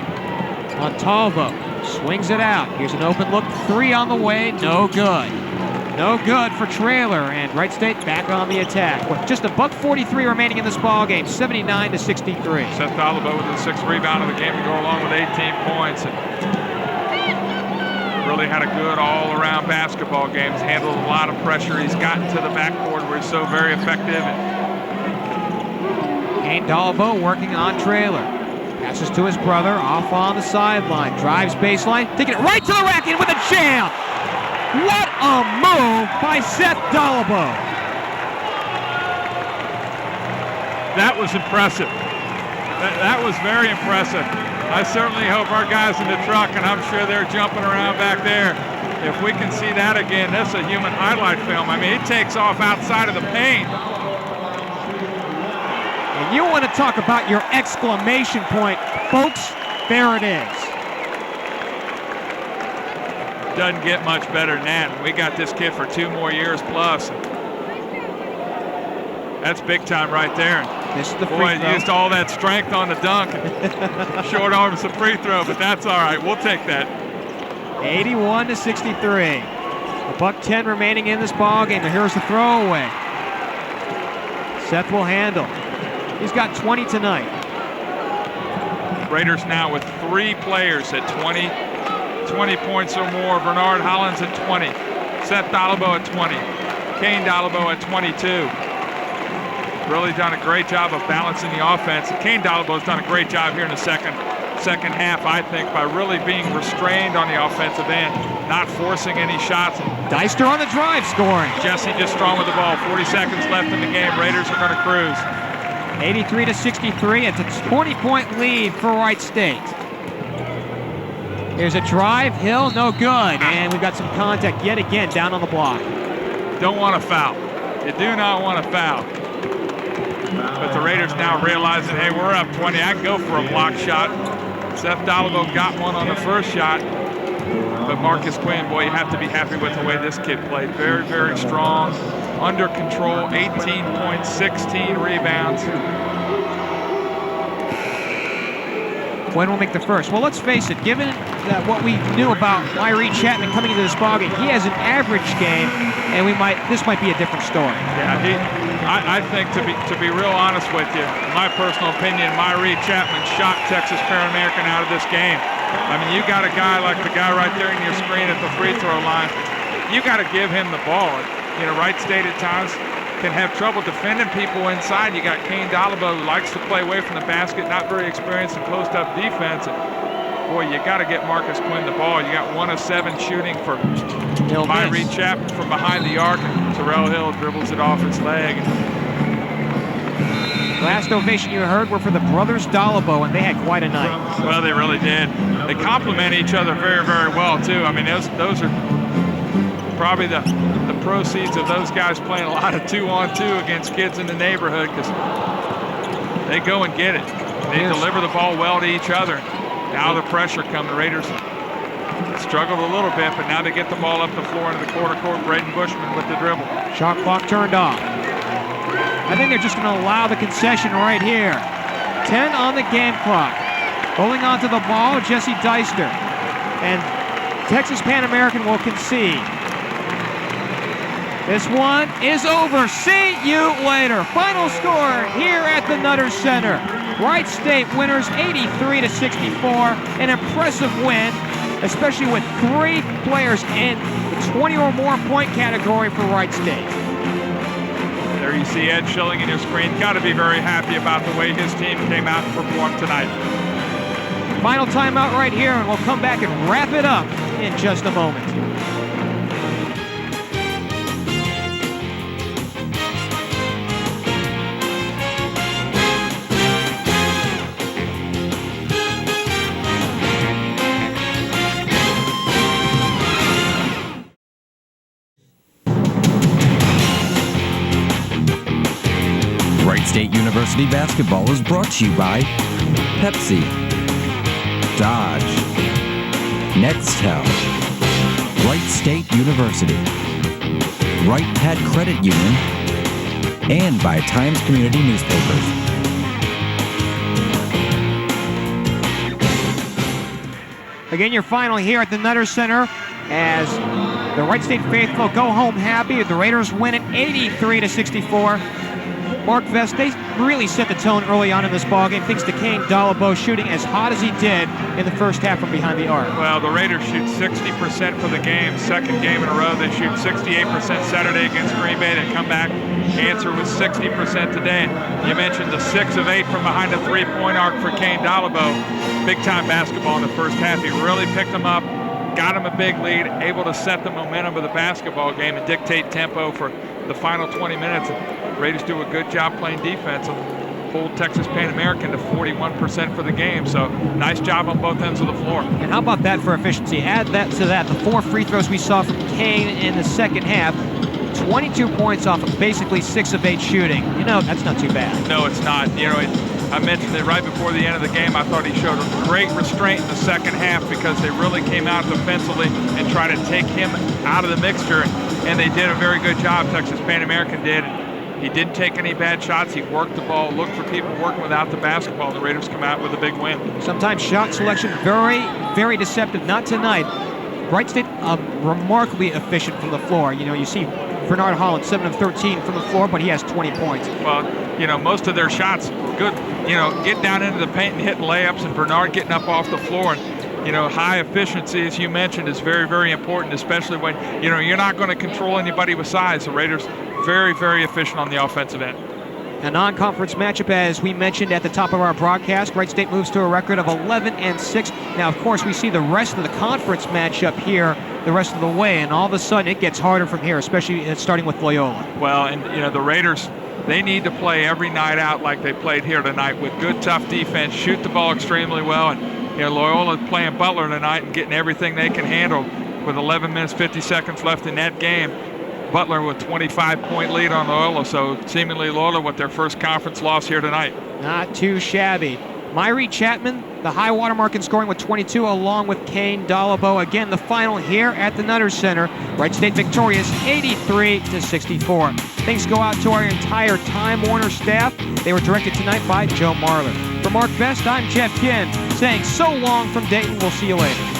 S1: Montalvo Swings it out. Here's an open look. 3 on the way. No good. No good for Trailer, and Wright State back on the attack. With just $1:43 remaining in this ball game, 79-63.
S2: Seth Doliboa with the 6th rebound of the game to go along with 18 points. And really had a good all-around basketball game. He's handled a lot of pressure. He's gotten to the backboard where he's so very effective.
S1: Cain Doliboa working on Trailer. Passes to his brother, off on the sideline. Drives baseline, taking it right to the rack and with a jam. What a move by Seth Doliboa.
S2: That was impressive. That was very impressive. I certainly hope our guys in the truck, and I'm sure they're jumping around back there, if we can see that again, that's a human highlight film. I mean, it takes off outside of the paint.
S1: And you want to talk about your exclamation point, folks, there it is.
S2: Doesn't get much better than that. We got this kid for 2 more years plus. That's big time right there.
S1: This is the free
S2: Boy,
S1: throw.
S2: used all that strength on the dunk. Short arms the free throw, but that's all right. We'll take that.
S1: 81-63. $1:10 remaining in this ball game. Here's the throwaway. Seth will handle. He's got 20 tonight.
S2: Raiders now with 3 players at 20 points or more. Bernard Hollins at 20. Seth Doliboa at 20. Cain Doliboa at 22. Really done a great job of balancing the offense. Cain Doliboa's done a great job here in the second half, I think, by really being restrained on the offensive end, not forcing any shots.
S1: Deister on the drive, scoring.
S2: Jesse just strong with the ball. 40 seconds left in the game. Raiders are going to cruise.
S1: 83-63. It's a 20-point lead for Wright State. There's a drive, Hill, no good. And we've got some contact yet again down on the block.
S2: Don't want to foul. You do not want to foul. But the Raiders now realizing, hey, we're up 20. I can go for a block shot. Seth Doliboa got one on the first shot. But Marcus Quinn, boy, you have to be happy with the way this kid played. Very, very strong, under control, 18 points, 16 rebounds.
S1: When will make the first? Well, let's face it, given what we knew about Wright Chapman coming into this ballgame, he has an average game, and this might be a different story.
S2: Yeah, I think to be real honest with you, my personal opinion, Wright Chapman shot Texas Pan-American out of this game. I mean, you got a guy like the guy right there in your screen at the free throw line. You got to give him the ball. You know, Wright State at times can have trouble defending people inside. You got Cain Doliboa, who likes to play away from the basket, not very experienced in post-up defense. And boy, you got to get Marcus Quinn the ball. You got 1 of 7 shooting for Wright Chapman from behind the arc, and Terrell Hill dribbles it off his leg.
S1: Last ovation you heard were for the brothers Doliboa, and they had quite a night.
S2: Well, they really did. They complement each other very, very well, too. I mean, those are probably the proceeds of those guys playing a lot of 2-on-2 against kids in the neighborhood, because they go and get it. They deliver the ball well to each other. Now the pressure comes. The Raiders struggled a little bit, but now they get the ball up the floor into the quarter court. Braden Bushman with the dribble.
S1: Shot clock turned off. I think they're just going to allow the concession right here. 10 on the game clock. Holding onto the ball, Jesse Deister. And Texas Pan-American will concede. This one is over. See you later. Final score here at the Nutter Center. Wright State winners 83-64. An impressive win, especially with 3 players in the 20 or more point category for Wright State.
S2: There you see Ed Schilling in your screen. Got to be very happy about the way his team came out and performed tonight.
S1: Final timeout right here, and we'll come back and wrap it up in just a moment.
S3: Wright State University basketball is brought to you by Pepsi, Dodge, Nextel, Wright State University, Wright Pet Credit Union, and by Times Community Newspapers.
S1: Again, your final here at the Nutter Center as the Wright State faithful go home happy. The Raiders win it 83-64. Mark Vest, they really set the tone early on in this ballgame, thanks to Cain Doliboa shooting as hot as he did in the first half from behind the arc.
S2: Well, the Raiders shoot 60% for the game. Second game in a row, they shoot 68% Saturday against Green Bay. They come back, answer with 60% today. You mentioned the 6 of 8 from behind the three-point arc for Cain Doliboa. Big-time basketball in the first half. He really picked them up, got him a big lead, able to set the momentum of the basketball game and dictate tempo for the final 20 minutes. Raiders do a good job playing defense and hold Texas Pan American to 41% for the game. So nice job on both ends of the floor.
S1: And how about that for efficiency? Add that to that, the 4 free throws we saw from Cain in the second half. 22 points off of basically 6 of 8 shooting. You know, that's not too bad.
S2: No, it's not. You know, I mentioned it right before the end of the game. I thought he showed a great restraint in the second half because they really came out defensively and tried to take him out of the mixture. And they did a very good job, Texas Pan American did. He didn't take any bad shots. He worked the ball, looked for people working without the basketball. The Raiders come out with a big win.
S1: Sometimes shot selection very, very deceptive. Not tonight. Wright State remarkably efficient from the floor. You know, you see Bernard Holland 7 of 13 from the floor, but he has 20 points.
S2: Well, you know, most of their shots good. You know, getting down into the paint and hitting layups, and Bernard getting up off the floor. And you know, high efficiency, as you mentioned, is very, very important, especially when, you know, you're not going to control anybody with size. The Raiders very, very efficient on the offensive end.
S1: A non-conference matchup, as we mentioned at the top of our broadcast. Wright State moves to a record of 11-6. Now, of course, we see the rest of the conference matchup here the rest of the way, and all of a sudden it gets harder from here, especially starting with Loyola.
S2: Well, and you know, the Raiders, they need to play every night out like they played here tonight with good, tough defense, shoot the ball extremely well, and you know, Loyola playing Butler tonight and getting everything they can handle with 11 minutes, 50 seconds left in that game. Butler with 25-point lead on Loyola, so seemingly Loyola with their first conference loss here tonight. Not
S1: too shabby. Myrie Chapman, the high watermark in scoring with 22, along with Cain Doliboa. Again, the final here at the Nutter Center. Wright State victorious 83-64. Thanks go out to our entire Time Warner staff. They were directed tonight by Joe Marler. For Mark Vest, I'm Geoff Kim, saying so long from Dayton. We'll see you later.